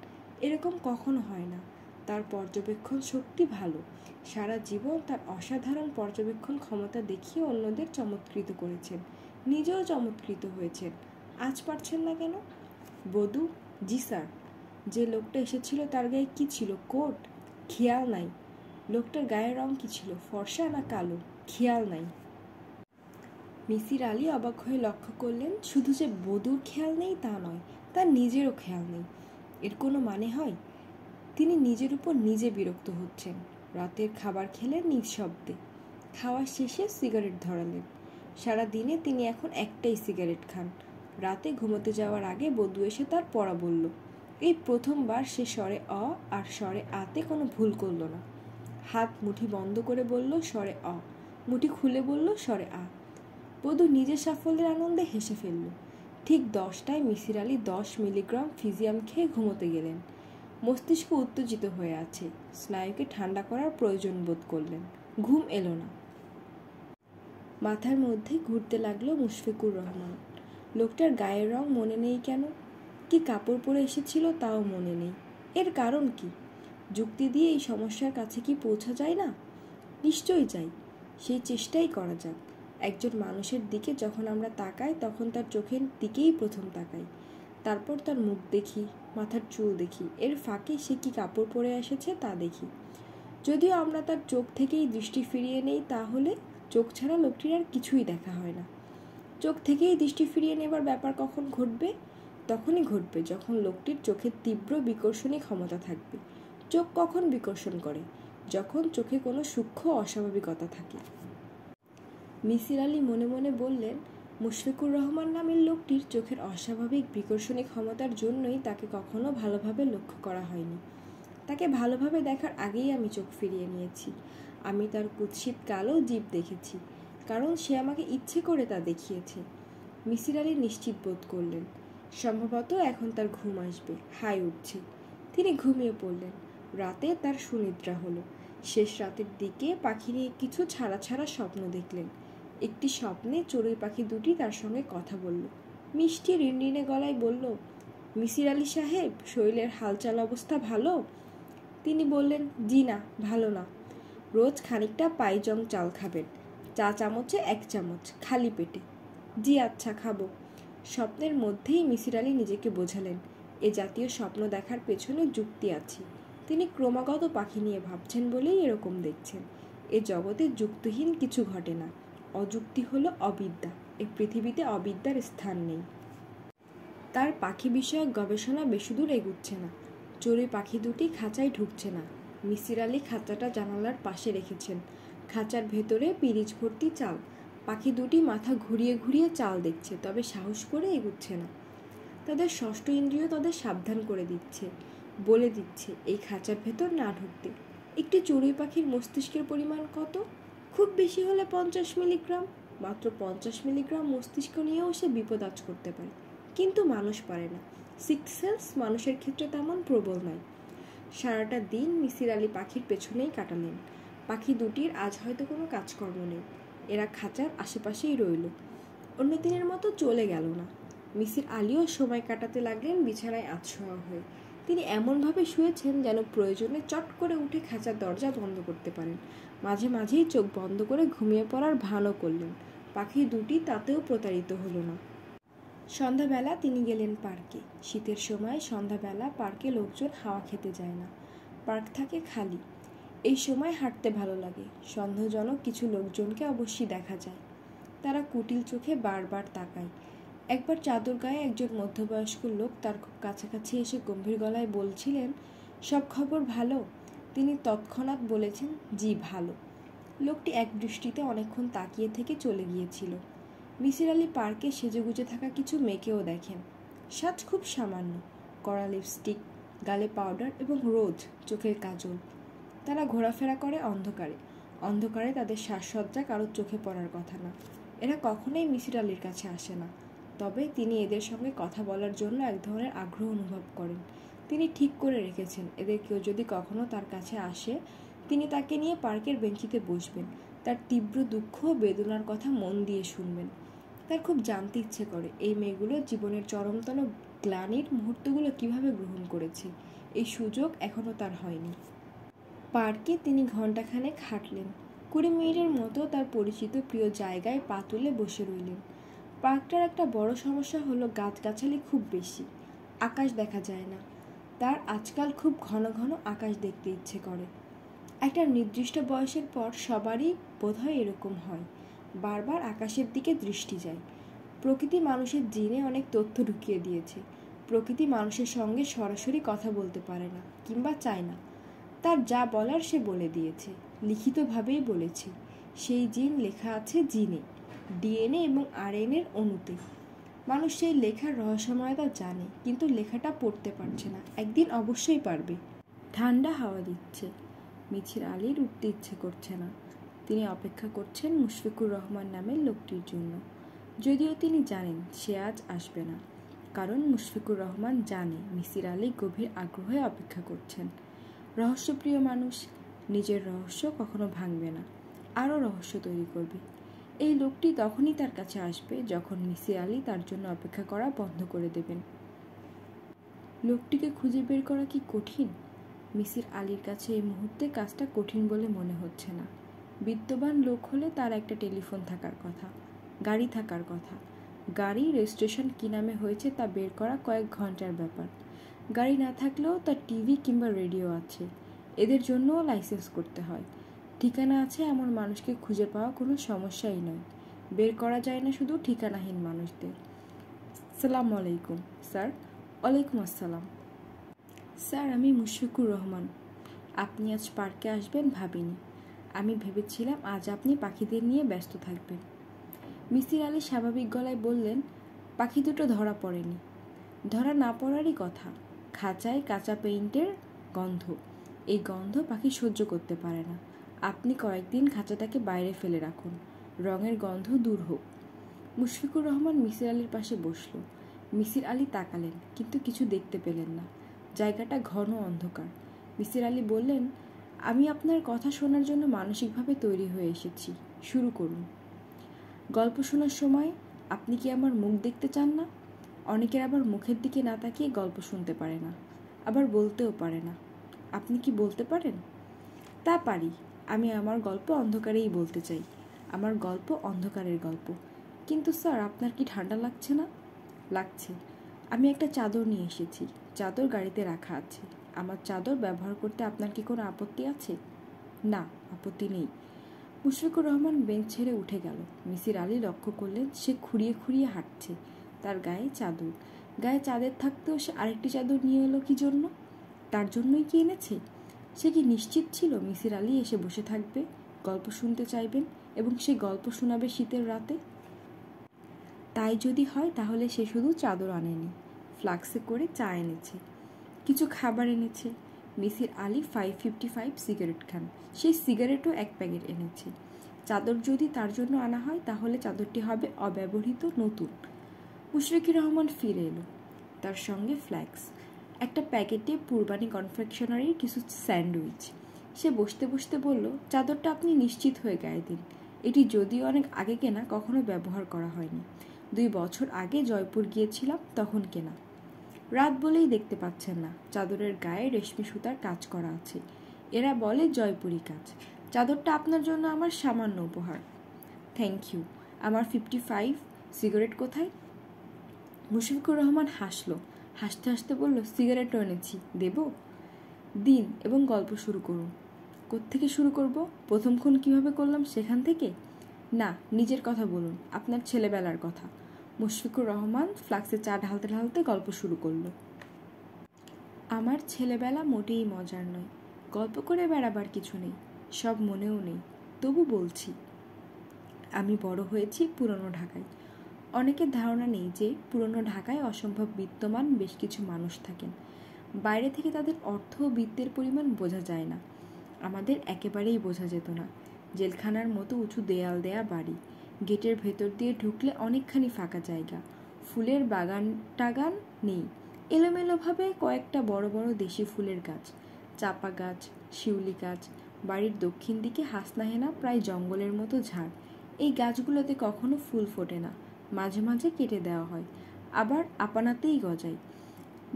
এরকম কখনো হয় না। তার পর্যবেক্ষণ শক্তি ভালো। সারা জীবন তার অসাধারণ পর্যবেক্ষণ ক্ষমতা দেখিয়ে অন্যদের চমৎকৃত করেছেন, নিজেও চমৎকৃত হয়েছেন। আজ পারছেন না কেন? বধূ? জি স্যার। যে লোকটা এসেছিল তার গায়ে কি ছিল? কোট? খেয়াল নাই। লোকটার গায়ের রং কি ছিল, ফর্সা না কালো? খেয়াল নাই। মিসির আলি অবাক হয়ে লক্ষ্য করলেন, শুধু যে বধূর খেয়াল নেই তা নয়, তার নিজেরও খেয়াল নেই। এর কোনো মানে হয়? তিনি নিজের উপর নিজে বিরক্ত হচ্ছেন। রাতের খাবার খেলেন নিঃশব্দে। খাওয়ার শেষে সিগারেট ধরালেন। সারা দিনে তিনি এখন একটাই সিগারেট খান। রাতে ঘুমোতে যাওয়ার আগে বধূ এসে তার পড়া বলল। এই প্রথমবার সে স্বরে অ আর স্বরে আতে কোনো ভুল করল না। হাত মুঠি বন্ধ করে বলল স্বরে অ, মুঠি খুলে বলল স্বরে আ। বধূ নিজের সাফল্যের আনন্দে হেসে ফেলল। ঠিক 10টায় মিসির আলি 10 মিলিগ্রাম ফিজিয়াম খেয়ে ঘুমোতে গেলেন। মস্তিষ্ক উত্তেজিত হয়ে আছে, স্নায়ুকে ঠান্ডা করার প্রয়োজন বোধ করলেন। ঘুম এলো না। মাথার মধ্যে ঘুরতে লাগলো মুশফিকুর রহমান। লোকটার গায়ের রং মনে নেই কেন? কি কাপড় পরে এসেছিল তাও মনে নেই। এর কারণ কি? যুক্তি দিয়ে এই সমস্যার কাছে কি পৌঁছা যায় না? নিশ্চয়ই যাই। সেই চেষ্টাই করা যাক। একজন মানুষের দিকে যখন আমরা তাকাই তখন তার চোখের দিকেই প্রথম তাকাই, তারপর তার মুখ দেখি, মাথার চুল দেখি, এর ফাঁকে সে কি কাপড় পরে এসেছে তা দেখি। যদিও আমরা তার চোখ থেকেই দৃষ্টি ফিরিয়ে নেই, তাহলে চোখ ছাড়া লোকটির আর কিছুই দেখা হয় না। চোখ থেকেই দৃষ্টি ফিরিয়ে নেবার ব্যাপার কখন ঘটবে? তখনই ঘটবে যখন লোকটির চোখের তীব্র বিকর্ষণী ক্ষমতা থাকবে। চোখ কখন বিকর্ষণ করে? যখন চোখে কোনো সূক্ষ্ম অস্বাভাবিকতা থাকে। মিসির আলি মনে মনে বললেন, মুশফিকুর রহমান নামের লোকটির চোখের অস্বাভাবিক বিকর্ষণী ক্ষমতার জন্যই তাকে কখনো ভালোভাবে লক্ষ্য করা হয়নি। তাকে ভালোভাবে দেখার আগেই আমি চোখ ফিরিয়ে নিয়েছি। আমি তার কুৎসিত কালো জিভ দেখেছি, কারণ সে আমাকে ইচ্ছে করে তা দেখিয়েছে। মিসির আলি নিশ্চিত বোধ করলেন, সম্ভবত এখন তার ঘুম আসবে, হাই উঠছে। তিনি ঘুমিয়ে পড়লেন। রাতে তার সুনিদ্রা হলো। শেষ রাতের দিকে পাখি নিয়ে কিছু ছাড়া ছাড়া স্বপ্ন দেখলেন। একটি স্বপ্নে চড়ুই পাখি দুটি তার সঙ্গে কথা বলল। মিষ্টি রিনরিনে গলায় বলল, মিসির আলি সাহেব, শরীরের হালচাল অবস্থা ভালো? তিনি বললেন, জি না, ভালো না। রোজ খানিকটা পাইজং চাল খাবেন, চা চামচে 1 চামচ, খালি পেটে। জি আচ্ছা, খাবো। স্বপ্নের মধ্যেই মিসির আলি নিজেকে বোঝালেন, এ জাতীয় স্বপ্ন দেখার পেছনে যুক্তি আছে। তিনি ক্রমাগত পাখি নিয়ে ভাবছেন বলেই এরকম দেখছেন। এ জগতে যুক্তিহীন কিছু ঘটে না। অযুক্তি হলো অবিদ্যা। এ পৃথিবীতে অবিদ্যার স্থান নেই। তার পাখি বিষয়ক গবেষণা বেশিদূর এগুচ্ছে না। চড়ুই পাখি দুটি খাঁচায় ঢুকছে না। মিসির আলি খাঁচাটা জানালার পাশে রেখেছেন। খাঁচার ভেতরে পিরিচ ভর্তি চাল। পাখি দুটি মাথা ঘুরিয়ে ঘুরিয়ে চাল দেখছে, তবে সাহস করে এগুচ্ছে না। তাদের ষষ্ঠ ইন্দ্রিয় তাদের সাবধান করে দিচ্ছে, বলে দিচ্ছে এই খাঁচার ভেতর না ঢুকতে। একটি চড়ুই পাখির মস্তিষ্কের পরিমাণ কত? খুব বেশি হলে 50 মিলিগ্রাম। মাত্র 50 মিলিগ্রাম মস্তিষ্ক নিয়েও সে বিপদ আজ করতে পারে, কিন্তু মানুষ পারে না। সিক্স সেন্স মানুষের ক্ষেত্রে তেমন প্রবল নয়। সারাটা দিন মিসির আলি পাখির পেছনেই কাটালেন। পাখি দুটির আজ হয়তো কোনো কাজকর্ম নেই, এরা খাঁচার আশেপাশেই রইল, অন্য দিনের মতো চলে গেল না। মিসির আলিও সময় কাটাতে লাগলেন বিছানায় আধশোয়া হয়ে। তিনি এমনভাবে শুয়েছেন যেন প্রয়োজনে চট করে উঠে খাঁচার দরজা বন্ধ করতে পারেন। মাঝে মাঝেই চোখ বন্ধ করে ঘুমিয়ে পড়ার ভানও করলেন। পাখি দুটি তাতেও প্রতারিত হলো না। সন্ধ্যাবেলা তিনি গেলেন পার্কে। শীতের সময় সন্ধ্যাবেলা পার্কে লোকজন হাওয়া খেতে যায় না, পার্ক থাকে খালি। এই সময় হাঁটতে ভালো লাগে। সন্দেহজনক কিছু লোকজনকে অবশ্যই দেখা যায়, তারা কুটিল চোখে বারবার তাকায়। একবার চাদর গায়ে একজন মধ্যবয়স্ক লোক তার খুব কাছাকাছি এসে গম্ভীর গলায় বলছিলেন, সব খবর ভালো? তিনি তৎক্ষণাৎ বলেছেন, জি ভালো। লোকটি এক দৃষ্টিতে অনেকক্ষণ তাকিয়ে থেকে চলে গিয়েছিল। মিসির আলি পার্কে সেজেগুজে থাকা কিছু মেয়েকেও দেখেন। সাজ খুব সামান্য, কড়া লিপস্টিক, গালে পাউডার এবং রোজ চোখের কাজল। তারা ঘোরাফেরা করে অন্ধকারে। অন্ধকারে তাদের সাজসজ্জা কারোর চোখে পড়ার কথা না। এরা কখনোই মিসির আলির কাছে আসে না, তবে তিনি এদের সঙ্গে কথা বলার জন্য এক ধরনের আগ্রহ অনুভব করেন। তিনি ঠিক করে রেখেছেন, এদের কেউ যদি কখনো তার কাছে আসে, তিনি তাকে নিয়ে পার্কের বেঞ্চিতে বসবেন, তার তীব্র দুঃখ ও বেদনার কথা মন দিয়ে শুনবেন। তার খুব জানতে ইচ্ছে করে এই মেয়েগুলো জীবনের চরমতম গ্লানির মুহূর্তগুলো কিভাবে গ্রহণ করেছে। এই সুযোগ এখনও তার হয়নি। পার্কে তিনি ঘণ্টাখানেক হাঁটলেন। 20 মিনিটের মতো তার পরিচিত প্রিয় জায়গায় পা তুলে বসে রইলেন। পার্কটার একটা বড় সমস্যা হলো গাছগাছালি খুব বেশি, আকাশ দেখা যায় না। তার আজকাল খুব ঘন ঘন আকাশ দেখতে ইচ্ছে করে। একটা নির্দিষ্ট বয়সের পর সবারই বোধহয় এরকম হয়, বারবার আকাশের দিকে দৃষ্টি যায়। প্রকৃতি মানুষের জিনে অনেক তথ্য ঢুকিয়ে দিয়েছে। প্রকৃতি মানুষের সঙ্গে সরাসরি কথা বলতে পারে না, কিংবা চায় না। তার যা বলার সে বলে দিয়েছে, লিখিতভাবেই বলেছে। সেই জিন লেখা আছে জিনে, ডিএনএ এবং আরএনএর অণুতে। মানুষ সেই লেখার রহস্যময়তা জানে, কিন্তু লেখাটা পড়তে পারছে না। একদিন অবশ্যই পারবে। ঠান্ডা হাওয়া দিচ্ছে। মিছির আলির উঠতে ইচ্ছে করছে না। তিনি অপেক্ষা করছেন মুশফিকুর রহমান নামের লোকটির জন্য, যদিও তিনি জানেন সে আজ আসবে না। কারণ মুশফিকুর রহমান জানে মিছির আলি গভীর আগ্রহে অপেক্ষা করছেন। রহস্যপ্রিয় মানুষ, নিজের রহস্য কখনো ভাঙবে না, আরও রহস্য তৈরি করবে। এই লোকটি তখনই তার কাছে আসবে যখন মিসির আলি তার জন্য অপেক্ষা করা বন্ধ করে দেবেন। লোকটিকে খুঁজে বের করা কি কঠিন? মিসির আলির কাছে এই মুহূর্তে কাজটা কঠিন বলে মনে হচ্ছে না। বিত্তবান লোক হলে তার একটা টেলিফোন থাকার কথা, গাড়ি থাকার কথা। গাড়ি রেজিস্ট্রেশন কী নামে হয়েছে তা বের করা কয়েক ঘন্টার ব্যাপার। গাড়ি না থাকলেও তার টিভি কিংবা রেডিও আছে, এদের জন্যও লাইসেন্স করতে হয়। ঠিকানা আছে এমন মানুষকে খুঁজে পাওয়া কোনো সমস্যাই নয়। বের করা যায় না শুধু ঠিকানাহীন মানুষদের। আসসালামু আলাইকুম স্যার। ওয়ালাইকুম আসসালাম স্যার, আমি মুশফিকুর রহমান। আপনি আজ পার্কে আসবেন ভাবিনি। আমি ভেবেছিলাম আজ আপনি পাখিদের নিয়ে ব্যস্ত থাকবেন। মিসির আলি স্বাভাবিক গলায় বললেন, পাখি দুটো ধরা পড়েনি। ধরা না পড়ারই কথা। খাঁচায় কাঁচা পেইন্টের গন্ধ, এই গন্ধ পাখি সহ্য করতে পারে না। আপনি কয়েকদিন খাঁচাটাকে বাইরে ফেলে রাখুন, রঙের গন্ধ দূর হোক। মুশফিকুর রহমান মিসির আলির পাশে বসল। মিসির আলি তাকালেন, কিন্তু কিছু দেখতে পেলেন না। জায়গাটা ঘন অন্ধকার। মিসির আলি বললেন, আমি আপনার কথা শোনার জন্য মানসিকভাবে তৈরি হয়ে এসেছি, শুরু করুন। গল্প শোনার সময় আপনি কি আমার মুখ দেখতে চান না? অনেকের আবার মুখের দিকে না তাকিয়ে গল্প শুনতে পারে না, আবার বলতেও পারে না। আপনি কি বলতে পারেন? তা পারি। আমি আমার গল্প অন্ধকারেই বলতে চাই। আমার গল্প অন্ধকারের গল্প। কিন্তু স্যার, আপনার কি ঠান্ডা লাগছে না? লাগছে। আমি একটা চাদর নিয়ে এসেছি, চাদর গাড়িতে রাখা আছে। আমার চাদর ব্যবহার করতে আপনার কি কোনো আপত্তি আছে? না, আপত্তি নেই। মুশফিকুর রহমান বেঞ্চ ছেড়ে উঠে গেল। মিসির আলি লক্ষ্য করলেন সে খুঁড়িয়ে খুঁড়িয়ে হাঁটছে। তার গায়ে চাদর, গায়ে চাদর থাকতেও সে আরেকটি চাদর নিয়ে এলো কি জন্য? তার জন্যই কি এনেছে? সে কি নিশ্চিত ছিল মিসির আলি এসে বসে থাকবে, গল্প শুনতে চাইবেন এবং সে গল্প শোনাবে শীতের রাতে? তাই যদি হয় তাহলে সে শুধু চাদর আনেনি, ফ্লাক্সে করে চা এনেছে, কিছু খাবার এনেছে। মিসির আলি 555 সিগারেট খান। সেই সিগারেটও 1 প্যাকেট এনেছে। চাদর যদি তার জন্য আনা হয় তাহলে চাদরটি হবে অব্যবহৃত, নতুন। মুশফিকুর রহমান ফিরে এলো, তার সঙ্গে ফ্ল্যাক্স, একটা প্যাকেটে পূর্বানী কনফেকশনারির কিছু স্যান্ডউইচ। সে বসতে বসতে বলল, চাদরটা আপনি নিশ্চিত হয়ে গায়ে দিন। এটি যদিও অনেক আগে কেনা, কখনো ব্যবহার করা হয়নি। 2 বছর আগে জয়পুর গিয়েছিলাম, তখন কেনা। রাত বলেই দেখতে পাচ্ছেন না, চাদরের গায়ে রেশমি সুতার কাজ করা আছে। এরা বলে জয়পুরি কাজ। চাদরটা আপনার জন্য আমার সামান্য উপহার। Thank you. আমার 55 সিগারেট কোথায়? মুশফিকুর রহমান হাসলো, হাসতে হাসতে বলল, সিগারেটও এনেছি, দেব? দিন এবং গল্প শুরু করুন। কোত্থেকে শুরু করব? প্রথম খুন কীভাবে করলাম সেখান থেকে? না, নিজের কথা বলুন, আপনার ছেলেবেলার কথা। মুশফিকুর রহমান ফ্লাক্সে চা ঢালতে ঢালতে গল্প শুরু করলো। আমার ছেলেবেলা মোটেই মজার নয়। গল্প করে বেড়াবার কিছু নেই, সব মনেও নেই, তবু বলছি। আমি বড় হয়েছি পুরনো ঢাকায়। অনেকের ধারণা নেই যে পুরনো ঢাকায় অসম্ভব বিত্তমান বেশ কিছু মানুষ থাকেন। বাইরে থেকে তাদের অর্থ ও বিত্তের পরিমাণ বোঝা যায় না। আমাদের একেবারেই বোঝা যেত না। জেলখানার মতো উঁচু দেয়াল দেয়া বাড়ি, গেটের ভেতর দিয়ে ঢুকলে অনেকখানি ফাঁকা জায়গা, ফুলের বাগান টাগান নেই, এলোমেলোভাবে কয়েকটা বড় বড় দেশি ফুলের গাছ, চাপা গাছ, শিউলি গাছ। বাড়ির দক্ষিণ দিকে হাসনাহেনা প্রায় জঙ্গলের মতো ঝাড়। এই গাছগুলোতে কখনো ফুল ফোটে না, মাঝে মাঝে কেটে দেওয়া হয়, আবার আপনাতেই গজায়।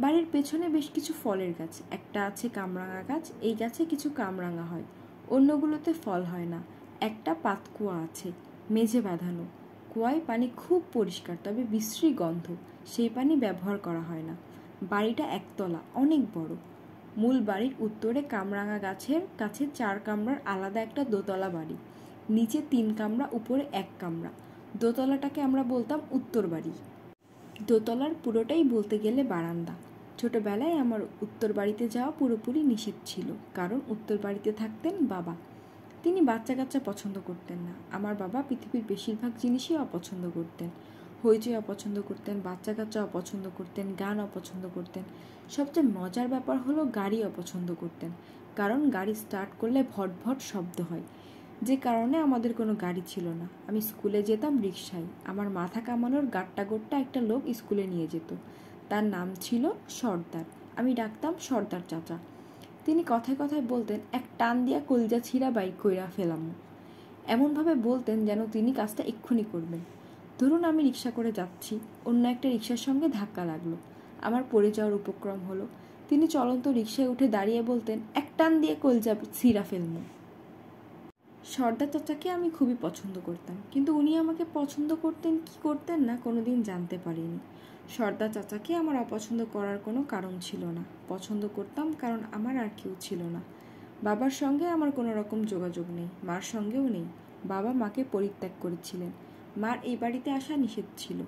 বাড়ির পেছনে বেশ কিছু ফলের গাছ, একটা আছে কামরাঙা গাছ। এই গাছে কিছু কামরাঙা হয়, অন্যগুলোতে ফল হয় না। একটা পাতকুয়া আছে, মেঝে বাঁধানো। কুয়ায় পানি খুব পরিষ্কার, তবে বিশ্রী গন্ধ। সেই পানি ব্যবহার করা হয় না। বাড়িটা একতলা, অনেক বড়। মূল বাড়ির উত্তরে কামরাঙা গাছের কাছে 4 কামরার আলাদা একটা দোতলা বাড়ি, নিচে 3 কামরা, উপরে 1 কামরা। দোতলাটাকে আমরা বলতাম উত্তর বাড়ি। দোতলার পুরোটাই বলতে গেলে বারান্দা। ছোটবেলায় আমার উত্তর বাড়িতে যাওয়া পুরোপুরি নিষেধ ছিল, কারণ উত্তর বাড়িতে থাকতেন বাবা। তিনি বাচ্চা কাচ্চা পছন্দ করতেন না। আমার বাবা পৃথিবীর বেশিরভাগ জিনিসই অপছন্দ করতেন। হইচই অপছন্দ করতেন, বাচ্চা কাচ্চা অপছন্দ করতেন, গান অপছন্দ করতেন। সবচেয়ে মজার ব্যাপার হলো গাড়ি অপছন্দ করতেন, কারণ গাড়ি স্টার্ট করলে ভট ভট শব্দ হয়, যে কারণে আমাদের কোনো গাড়ি ছিল না। আমি স্কুলে যেতাম রিকশায়। আমার মাথা কামানোর গাট্টা গোট্টা একটা লোক স্কুলে নিয়ে যেত। তার নাম ছিল সর্দার। আমি ডাকতাম সর্দার চাচা। তিনি কথায় কথায় বলতেন, এক টান দিয়া কলজা ছিঁড়া বাইক কইরা ফেলাম। এমনভাবে বলতেন যেন তিনি কাজটা এক্ষুনি করবেন। ধরুন আমি রিকশা করে যাচ্ছি, অন্য একটা রিকশার সঙ্গে ধাক্কা লাগলো, আমার পড়ে যাওয়ার উপক্রম হলো। তিনি চলন্ত রিকশায় উঠে দাঁড়িয়ে বলতেন, এক টান দিয়ে কলজা ছিঁড়া ফেলমু। সর্দার চাচাকে আমি খুবই পছন্দ করতাম, কিন্তু উনি আমাকে পছন্দ করতেন কি করতেন না কোনোদিন জানতে পারিনি। সর্দার চাচাকে আমার অপছন্দ করার কোনো কারণ ছিল না। পছন্দ করতাম কারণ আমার আর কেউ ছিল না। বাবার সঙ্গে আমার কোনো রকম যোগাযোগ নেই, মার সঙ্গেও নেই। বাবা মাকে পরিত্যাগ করেছিলেন। মার এই বাড়িতে আসা নিষেধ ছিল।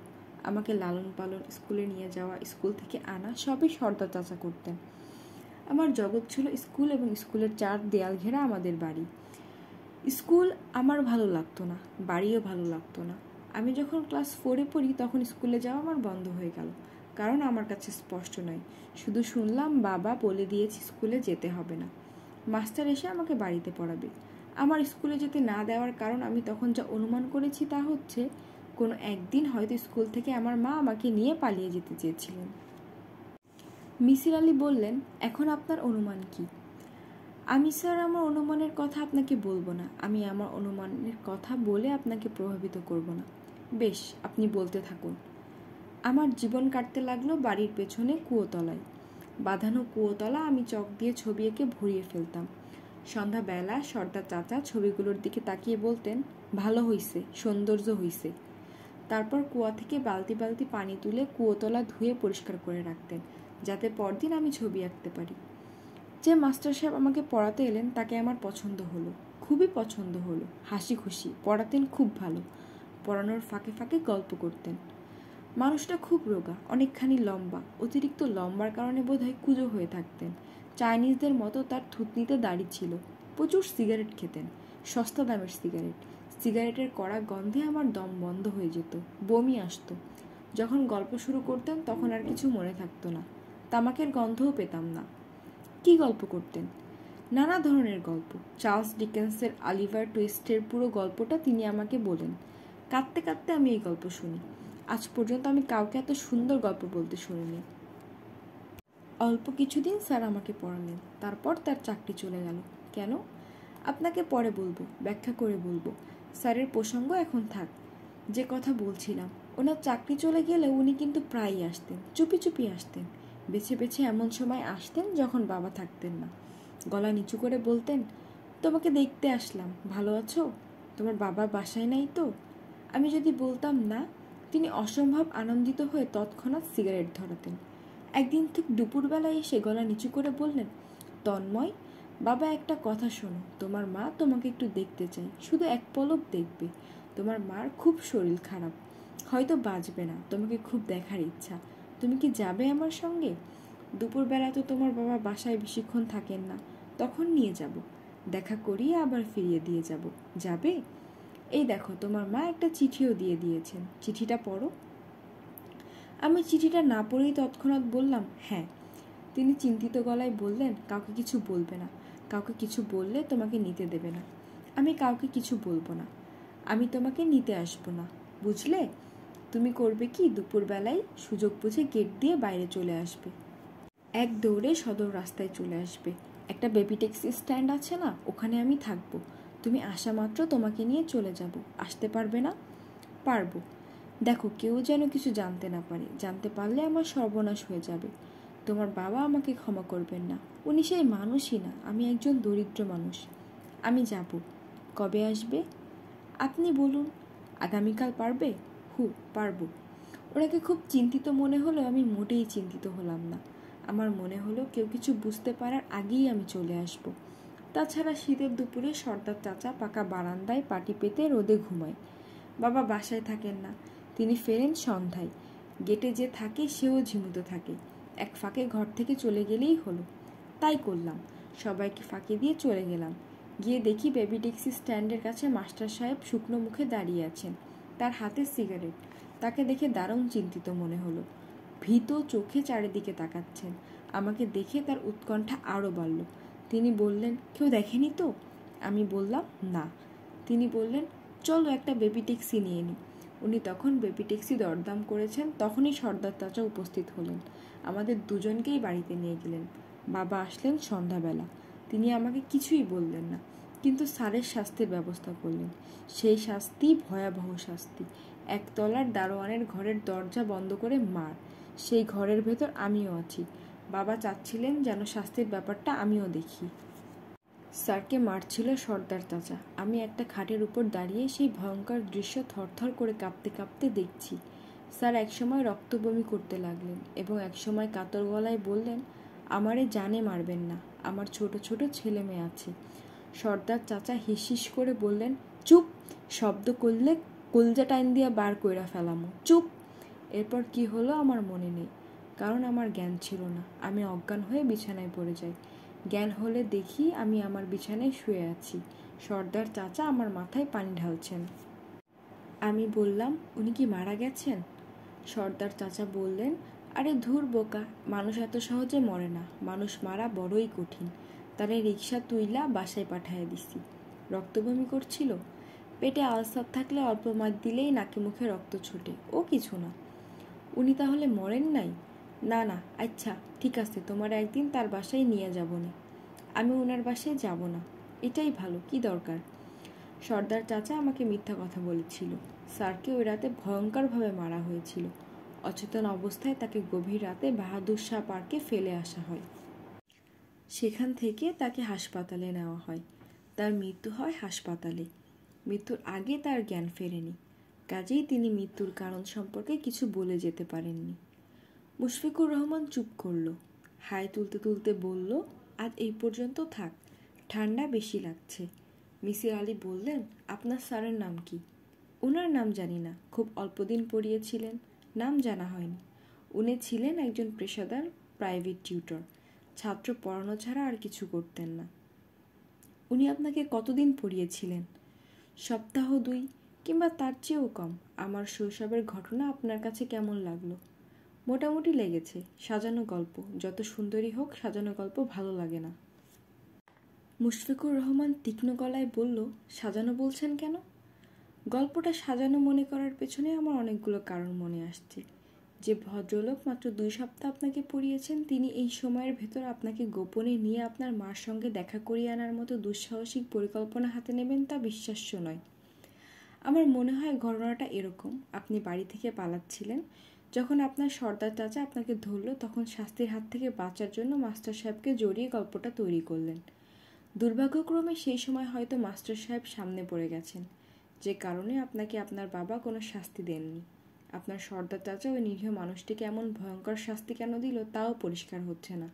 আমাকে লালন পালন, স্কুলে নিয়ে যাওয়া, স্কুল থেকে আনা সবই সর্দার চাচা করতেন। আমার জগৎ ছিল স্কুল এবং স্কুলের 4 দেয়াল ঘেরা আমাদের বাড়ি। স্কুল আমার ভালো লাগতো না, বাড়িও ভালো লাগতো না। আমি যখন ক্লাস 4-এ পড়ি তখন স্কুলে যাওয়া আমার বন্ধ হয়ে গেল, কারণ আমার কাছে স্পষ্ট নয়। শুধু শুনলাম বাবা বলে দিয়েছে স্কুলে যেতে হবে না, মাস্টার এসে আমাকে বাড়িতে পড়াবে। আমার স্কুলে যেতে না দেওয়ার কারণ আমি তখন যা অনুমান করেছি তা হচ্ছে, কোনো একদিন হয়তো স্কুল থেকে আমার মা আমাকে নিয়ে পালিয়ে যেতে চেয়েছিলেন। মিসির আলি বললেন, এখন আপনার অনুমান কি? আমি স্যার আমার অনুমানের কথা আপনাকে বলবো না। আমি আমার অনুমানের কথা বলে আপনাকে প্রভাবিত করব না। বেশ, আপনি বলতে থাকুন। আমার জীবন কাটতে লাগলো বাড়ির পেছনে কুয়োতলায়। বাঁধানো কুয়োতলা, আমি চক দিয়ে ছবি এঁকে ভরিয়ে ফেলতাম। সন্ধ্যাবেলা সর্দার চাচা ছবিগুলোর দিকে তাকিয়ে বলতেন, ভালো হইছে, সৌন্দর্য হইছে। তারপর কুয়া থেকে বালতি বালতি পানি তুলে কুয়োতলা ধুয়ে পরিষ্কার করে রাখতেন, যাতে পরদিন আমি ছবি আঁকতে পারি। যে মাস্টার সাহেব আমাকে পড়াতে এলেন তাকে আমার পছন্দ হলো, খুবই পছন্দ হলো। হাসি খুশি পড়াতেন, খুব ভালো। পড়ানোর ফাঁকে ফাঁকে গল্প করতেন। মানুষটা খুব রোগা, অনেকখানি লম্বা। অতিরিক্ত লম্বার কারণে বোধহয় কুঁজো হয়ে থাকতেন। চাইনিজদের মতো তার থুতনিতে দাড়ি ছিল। প্রচুর সিগারেট খেতেন, সস্তা দামের সিগারেট। সিগারেটের কড়া গন্ধে আমার দম বন্ধ হয়ে যেত, বমি আসতো। যখন গল্প শুরু করতেন তখন আর কিছু মনে থাকতো না, তামাকের গন্ধও পেতাম না। কি গল্প করতেন? নানা ধরনের গল্প। চার্লস ডিকেন্সের অলিভার টুইস্টের পুরো গল্পটা তিনি আমাকে বলেন। কাঁদতে কাঁদতে আমি এই গল্প শুনি। আজ পর্যন্ত আমি কাউকে এত সুন্দর গল্প বলতে শুনিনি। অল্প কিছুদিন স্যার আমাকে পড়ালেন, তারপর তার চাকরি চলে গেল। কেন? আপনাকে পরে বলবো, ব্যাখ্যা করে বলবো। স্যারের প্রসঙ্গ এখন থাক। যে কথা বলছিলাম, ওনার চাকরি চলে গেলে উনি কিন্তু প্রায়ই আসতেন, চুপি চুপি আসতেন। বেছে বেছে এমন সময় আসতেন যখন বাবা থাকতেন না। গলা নিচু করে বলতেন, তোমাকে দেখতে আসলাম, ভালো আছো? তোমার বাবার বাসায় নাই তো? আমি যদি বলতাম না, তিনি অসম্ভব আনন্দিত হয়ে তৎক্ষণাৎ সিগারেট ধরাতেন। একদিন ঠিক দুপুরবেলায় এসে গলা নিচু করে বললেন, তন্ময়, বাবা একটা কথা শোনো, তোমার মা তোমাকে একটু দেখতে চাই, শুধু এক পলক দেখবে। তোমার মার খুব শরীর খারাপ, হয়তো বাঁচবে না, তোমাকে খুব দেখার ইচ্ছা। তুমি কি যাবে আমার সঙ্গে? দুপুরবেলা তো তোমার বাবা বাসায় বেশিক্ষণ থাকেন না, তখন নিয়ে যাব, দেখা করিয়ে আবার ফিরিয়ে দিয়ে যাব। যাবে? এই দেখো, তোমার মা একটা চিঠিও দিয়ে দিয়েছেন, চিঠিটা পড়ো। আমি চিঠিটা না পড়েই তৎক্ষণাৎ বললাম, হ্যাঁ। তিনি চিন্তিত গলায় বললেন, কাউকে কিছু বলবে না, কাউকে কিছু বললে তোমাকে নিতে দেবে না। আমি কাউকে কিছু বলবো না, আমি তোমাকে নিতে আসবো না, বুঝলে? তুমি করবে কি, দুপুরবেলায় সুযোগ বুঝে গেট দিয়ে বাইরে চলে আসবে, এক দৌড়ে সদর রাস্তায় চলে আসবে। একটা বেবি ট্যাক্সি স্ট্যান্ড আছে না, ওখানে আমি থাকবো। তুমি আসা মাত্র তোমাকে নিয়ে চলে যাব। আসতে পারবে না? পারবো। দেখো, কেউ যেন কিছু জানতে না পারে, জানতে পারলে আমার সর্বনাশ হয়ে যাবে। তোমার বাবা আমাকে ক্ষমা করবেন না, উনি সেই মানুষই না, আমি একজন দরিদ্র মানুষ। আমি যাব। কবে আসবে? আপনি বলুন। আগামীকাল পারবে? পারবো। ওনাকে খুব চিন্তিত মনে হলো, আমি মোটেই চিন্তিত হলাম না। আমার মনে হলো কেউ কিছু বুঝতে পারার আগেই আমি চলে আসব। তাছাড়া শীতের দুপুরে সর্দার চাচা পাকা বারান্দায় পাটি পেতে রোদে ঘুমায়। বাবা বাসায় থাকেন না, তিনি ফেরেন সন্ধ্যায়। গেটে যে থাকে সেও ঝিমুত থাকে। এক ফাঁকে ঘর থেকে চলে গেলেই হলো। তাই করলাম, সবাইকে ফাঁকি দিয়ে চলে গেলাম। গিয়ে দেখি বেবি ট্যাক্সি স্ট্যান্ডের কাছে মাস্টার সাহেব শুকনো মুখে দাঁড়িয়ে আছেন, তার হাতে সিগারেট। তাকে দেখে দারুণ চিন্তিত মনে হলো। ভীত চোখে চারিদিকে তাকাচ্ছেন। আমাকে দেখে তার উৎকণ্ঠা আরও বাড়ল। তিনি বললেন, কেউ দেখেনি তো? আমি বললাম, না। তিনি বললেন, চলো একটা বেবি ট্যাক্সি নিয়ে নিই। উনি তখন বেবি ট্যাক্সি দরদাম করেছেন, তখনই সর্দার চাচা উপস্থিত হলেন। আমাদের দুজনকেই বাড়িতে নিয়ে গেলেন। বাবা আসলেন সন্ধ্যাবেলা। তিনি আমাকে কিছুই বললেন না, কিন্তু স্যারের শাস্তির ব্যবস্থা করলেন। সেই শাস্তি ভয়াবহ শাস্তি। একতলার দারোয়ানের ঘরের দরজা বন্ধ করে মার। সেই ঘরের ভেতর আমিও আছি। বাবা চাচ্ছিলেন যেন শাস্তির ব্যাপারটা আমিও দেখি। স্যারকে মারছিল সর্দার চাচা। আমি একটা খাটের উপর দাঁড়িয়ে সেই ভয়ঙ্কর দৃশ্য থরথর করে কাঁপতে কাঁপতে দেখছি। স্যার একসময় রক্তবমি করতে লাগলেন এবং একসময় কাতর গলায় বললেন, আমারে জানে মারবেন না, আমার ছোট ছোট ছেলে মেয়ে আছে। সর্দার চাচা হিস করে বললেন, চুপ, শব্দ করলে কলজা টাইন দিয়া বার কইরা ফেলামো, চুপ। এরপর কি হলো আমার মনে নেই, কারণ আমার জ্ঞান ছিল না। আমি অজ্ঞান হয়ে বিছানায় পড়ে যাই। জ্ঞান হলে দেখি আমি আমার বিছানায় শুয়ে আছি, সর্দার চাচা আমার মাথায় পানি ঢালছেন। আমি বললাম, উনি কি মারা গেছেন? সর্দার চাচা বললেন, আরে ধুর বোকা, মানুষ এত সহজে মরে না, মানুষ মারা বড়ই কঠিন। তারে রিক্সা তুইলা বাসায় পাঠাইয়া দিছি। রক্তবমি করছিল। পেটে আলসার থাকলে অল্প মাছ দিলেই নাকে মুখে রক্ত ছোটে, ও কিছু না। উনি তাহলে মরেন নাই? না না। আচ্ছা ঠিক আছে, তোমার একদিন তার বাসায় নিয়ে যাব না। আমি ওনার বাসায় যাব না, এটাই ভালো, কি দরকার? সর্দার চাচা আমাকে মিথ্যা কথা বলেছিল। স্যারকে ওই রাতে ভয়ঙ্করভাবে মারা হয়েছিল। অচেতন অবস্থায় তাকে গভীর রাতে বাহাদুর শাহ পার্কে ফেলে আসা হয়। সেখান থেকে তাকে হাসপাতালে নেওয়া হয়। তার মৃত্যু হয় হাসপাতালে। মৃত্যুর আগে তার জ্ঞান ফেরেনি, কাজেই তিনি মৃত্যুর কারণ সম্পর্কে কিছু বলে যেতে পারেননি। মুশফিকুর রহমান চুপ করল। হাই তুলতে তুলতে বলল, আজ এই পর্যন্ত থাক, ঠান্ডা বেশি লাগছে। মিসির আলী বললেন, আপনার স্যারের নাম কি? ওনার নাম জানি না, খুব অল্পদিন পড়িয়েছিলেন, নাম জানা হয়নি। উনি ছিলেন একজন পেশাদার প্রাইভেট টিউটর, ছাত্র পড়ানো ছাড়া আর কিছু করতেন না। উনি আপনাকে কতদিন পড়িয়েছিলেন? সপ্তাহ 2 কিংবা তার চেয়েও কম। আমার শৈশবের ঘটনা আপনার কাছে কেমন লাগলো? মোটামুটি লেগেছে। সাজানো গল্প, যত সুন্দরী হোক সাজানো গল্প ভালো লাগে না। মুশফিকুর রহমান তীক্ষ্ণ গলায় বলল, সাজানো বলছেন কেন? গল্পটা সাজানো মনে করার পেছনে আমার অনেকগুলো কারণ মনে আসছে। যে ভদ্রলোক মাত্র 2 সপ্তাহ আপনাকে পড়িয়েছেন, তিনি এই সময়ের ভেতর আপনাকে গোপনে নিয়ে আপনার মার সঙ্গে দেখা করিয়ে আনার মতো দুঃসাহসিক পরিকল্পনা হাতে নেবেন, তা বিশ্বাস্য নয়। আমার মনে হয় ঘটনাটা এরকম, আপনি বাড়ি থেকে পালাচ্ছিলেন। যখন আপনার সর্দার চাচা আপনাকে ধরল, তখন শাস্তির হাত থেকে বাঁচার জন্য মাস্টার সাহেবকে জড়িয়ে গল্পটা তৈরি করলেন। দুর্ভাগ্যক্রমে সেই সময় হয়তো মাস্টার সাহেব সামনে পড়ে গেছেন, যে কারণে আপনাকে আপনার বাবা কোনো শাস্তি দেননি। আপনার সর্দার চাচা ওই নিরীহ মানুষটিকে এমন ভয়ঙ্কর শাস্তি কেন দিল, তাও পরিষ্কার হচ্ছে না।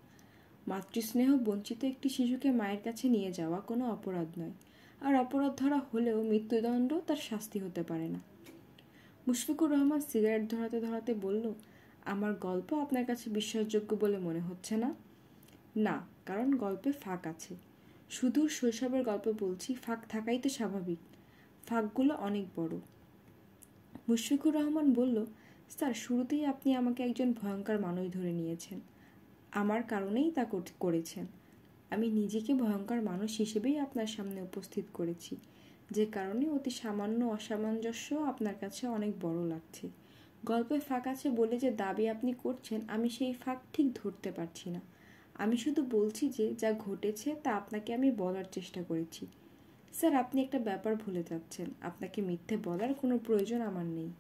মাতৃস্নেহ বঞ্চিত একটি শিশুকে মায়ের কাছে নিয়ে যাওয়া কোনো অপরাধ নয়, আর অপরাধ ধরা হলেও মৃত্যুদণ্ড তার শাস্তি হতে পারে না। মুশফিকুর রহমান সিগারেট ধরাতে ধরাতে বলল, আমার গল্প আপনার কাছে বিশ্বাসযোগ্য বলে মনে হচ্ছে না? না, কারণ গল্পে ফাঁক আছে। সুদূর শৈশবের গল্প বলছি, ফাঁক থাকাই তো স্বাভাবিক। ফাঁকগুলো অনেক বড়। মুশফিকুর রহমান বলল, স্যার, শুরুতেই আপনি আমাকে একজন ভয়ঙ্কর মানুষ ধরে নিয়েছেন। আমার কারণেই তা করেছেন। আমি নিজেকে ভয়ঙ্কর মানুষ হিসেবেই আপনার সামনে উপস্থিত করেছি, যে কারণে অতি সামান্য অসামঞ্জস্য আপনার কাছে অনেক বড় লাগছে। গল্পে ফাঁক আছে বলে যে দাবি আপনি করছেন, আমি সেই ফাঁক ঠিক ধরতে পারছি না। আমি শুধু বলছি যে যা ঘটেছে তা আপনাকে আমি বলার চেষ্টা করেছি। স্যার, আপনি একটা ব্যাপার ভুলে যাচ্ছেন, আপনাকে মিথ্যে বলার কোনো প্রয়োজন আমার নেই।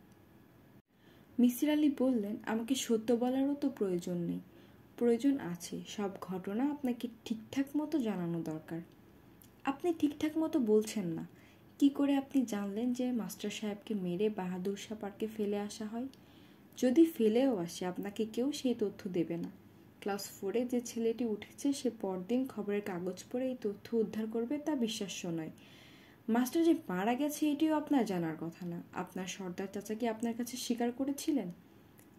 মিসির আলি বললেন, আমাকে সত্য বলারও তো প্রয়োজন নেই। প্রয়োজন আছে, সব ঘটনা আপনাকে ঠিকঠাক মতো জানানো দরকার। আপনি ঠিকঠাক মতো বলছেন না। কি করে আপনি জানলেন যে মাস্টার সাহেবকে মেরে বাহাদুর শাহ পার্কে ফেলে আসা হয়? যদি ফেলেও আসে, আপনাকে কেউ সেই তথ্য দেবে না। ক্লাস 4-এ যে ছেলেটি উঠেছে, সে পরদিন খবরের কাগজ পড়ে এই তথ্য উদ্ধার করবে, তা বিশ্বাস্য নয়। মাস্টার যে মারা গেছে এটিও আপনার জানার কথা না। আপনার সর্দার চাচা কি আপনার কাছে স্বীকার করেছিলেন?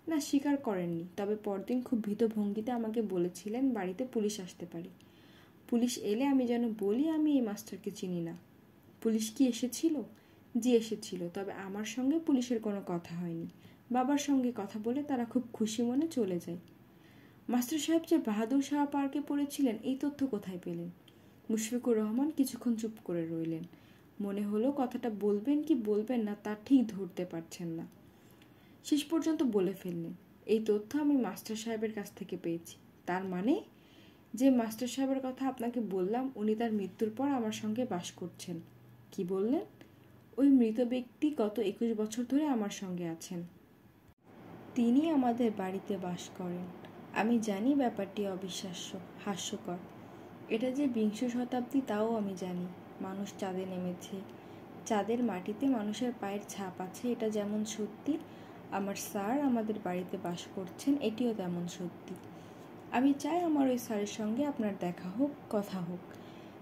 না, স্বীকার করেননি, তবে পরদিন খুব ভীত ভঙ্গিতে আমাকে বলেছিলেন বাড়িতে পুলিশ আসতে পারে। পুলিশ এলে আমি যেন বলি আমি এই মাস্টারকে চিনি না। পুলিশ কি এসেছিল? জি, এসেছিল, তবে আমার সঙ্গে পুলিশের কোনো কথা হয়নি। বাবার সঙ্গে কথা বলে তারা খুব খুশি মনে চলে যায়। মাস্টার সাহেব যে বাহাদুর শাহ পার্কে পড়েছিলেন, এই তথ্য কোথায় পেলেন? মুশফিকুর রহমান কিছুক্ষণ চুপ করে রইলেন। মনে হলো কথাটা বলবেন কি বলবেন না তা ঠিক ধরতে পারছেন না। শেষ পর্যন্ত বলে ফেললেন, এই তথ্য আমি মাস্টার সাহেবের কাছ থেকে পেয়েছি। তার মানে? যে মাস্টার সাহেবের কথা আপনাকে বললাম, উনি তার মৃত্যুর পর আমার সঙ্গে বাস করছেন। কি বললেন? ওই মৃত ব্যক্তি গত 21 বছর ধরে আমার সঙ্গে আছেন। তিনি আমাদের বাড়িতে বাস করেন। আমি জানি ব্যাপারটি অবিশ্বাস্য, হাস্যকর। এটা যে 20 শতাব্দী তাও আমি জানি। মানুষ চাঁদে নেমেছে, চাঁদের মাটিতে মানুষের পায়ের ছাপ আছে, এটা যেমন সত্যি। আমার স্যার আমাদের বাড়িতে বাস করছেন, এটিও তেমন সত্যি। আমি চাই আমার ওই স্যারের সঙ্গে আপনার দেখা হোক, কথা হোক।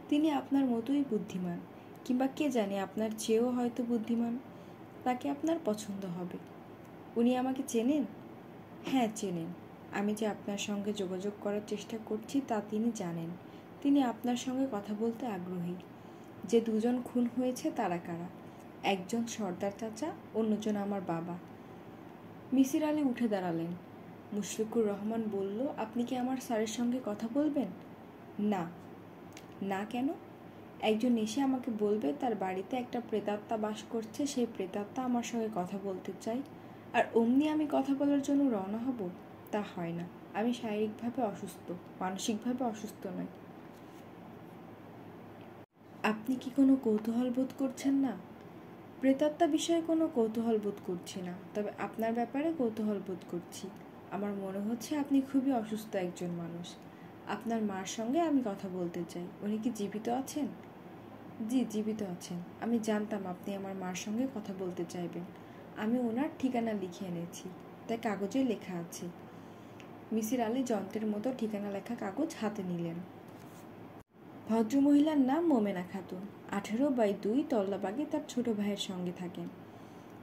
তিনি আপনার মতোই বুদ্ধিমান, কিংবা কে জানে আপনার চেয়েও হয়তো বুদ্ধিমান। তাকে আপনার পছন্দ হবে। উনি আমাকে চেনেন? হ্যাঁ, চেনেন। আমি যে আপনার সঙ্গে যোগাযোগ করার চেষ্টা করছি তা তিনি জানেন। তিনি আপনার সঙ্গে কথা বলতে আগ্রহী। যে 2 জন খুন হয়েছে তারা কারা? একজন সর্দার চাচা, অন্যজন আমার বাবা। মিসির আলি উঠে দাঁড়ালেন। মুশফিকুর রহমান বলল, আপনি কি আমার স্যারের সঙ্গে কথা বলবেন? না। না কেন? একজন এসে আমাকে বলবে তার বাড়িতে একটা প্রেতাত্মা বাস করছে, সেই প্রেতাত্মা আমার সঙ্গে কথা বলতে চাই, আর অমনি আমি কথা বলার জন্য রওনা হব? তা হয় না। আমি শারীরিকভাবে অসুস্থ, মানসিকভাবে অসুস্থ নই। আপনি কি কোনো কৌতূহল বোধ করছেন না? প্রেতাত্মা বিষয়ে কোনো কৌতূহল বোধ করছি না, তবে আপনার ব্যাপারে কৌতূহল বোধ করছি। আমার মনে হচ্ছে আপনি খুবই অসুস্থ একজন মানুষ। আপনার মার সঙ্গে আমি কথা বলতে চাই। উনি কি জীবিত আছেন? জি, জীবিত আছেন। আমি জানতাম আপনি আমার মার সঙ্গে কথা বলতে চাইবেন। আমি ওনার ঠিকানা লিখে এনেছি, তাই কাগজে লেখা আছে। মিসির আলি যন্ত্রের মতো ঠিকানা লেখা কাগজ হাতে নিলেন। ভদ্রমহিলার নাম মোমেনা খাতুন, 18/2 তল্লাবাগে তার ছোট ভাইয়ের সঙ্গে থাকেন।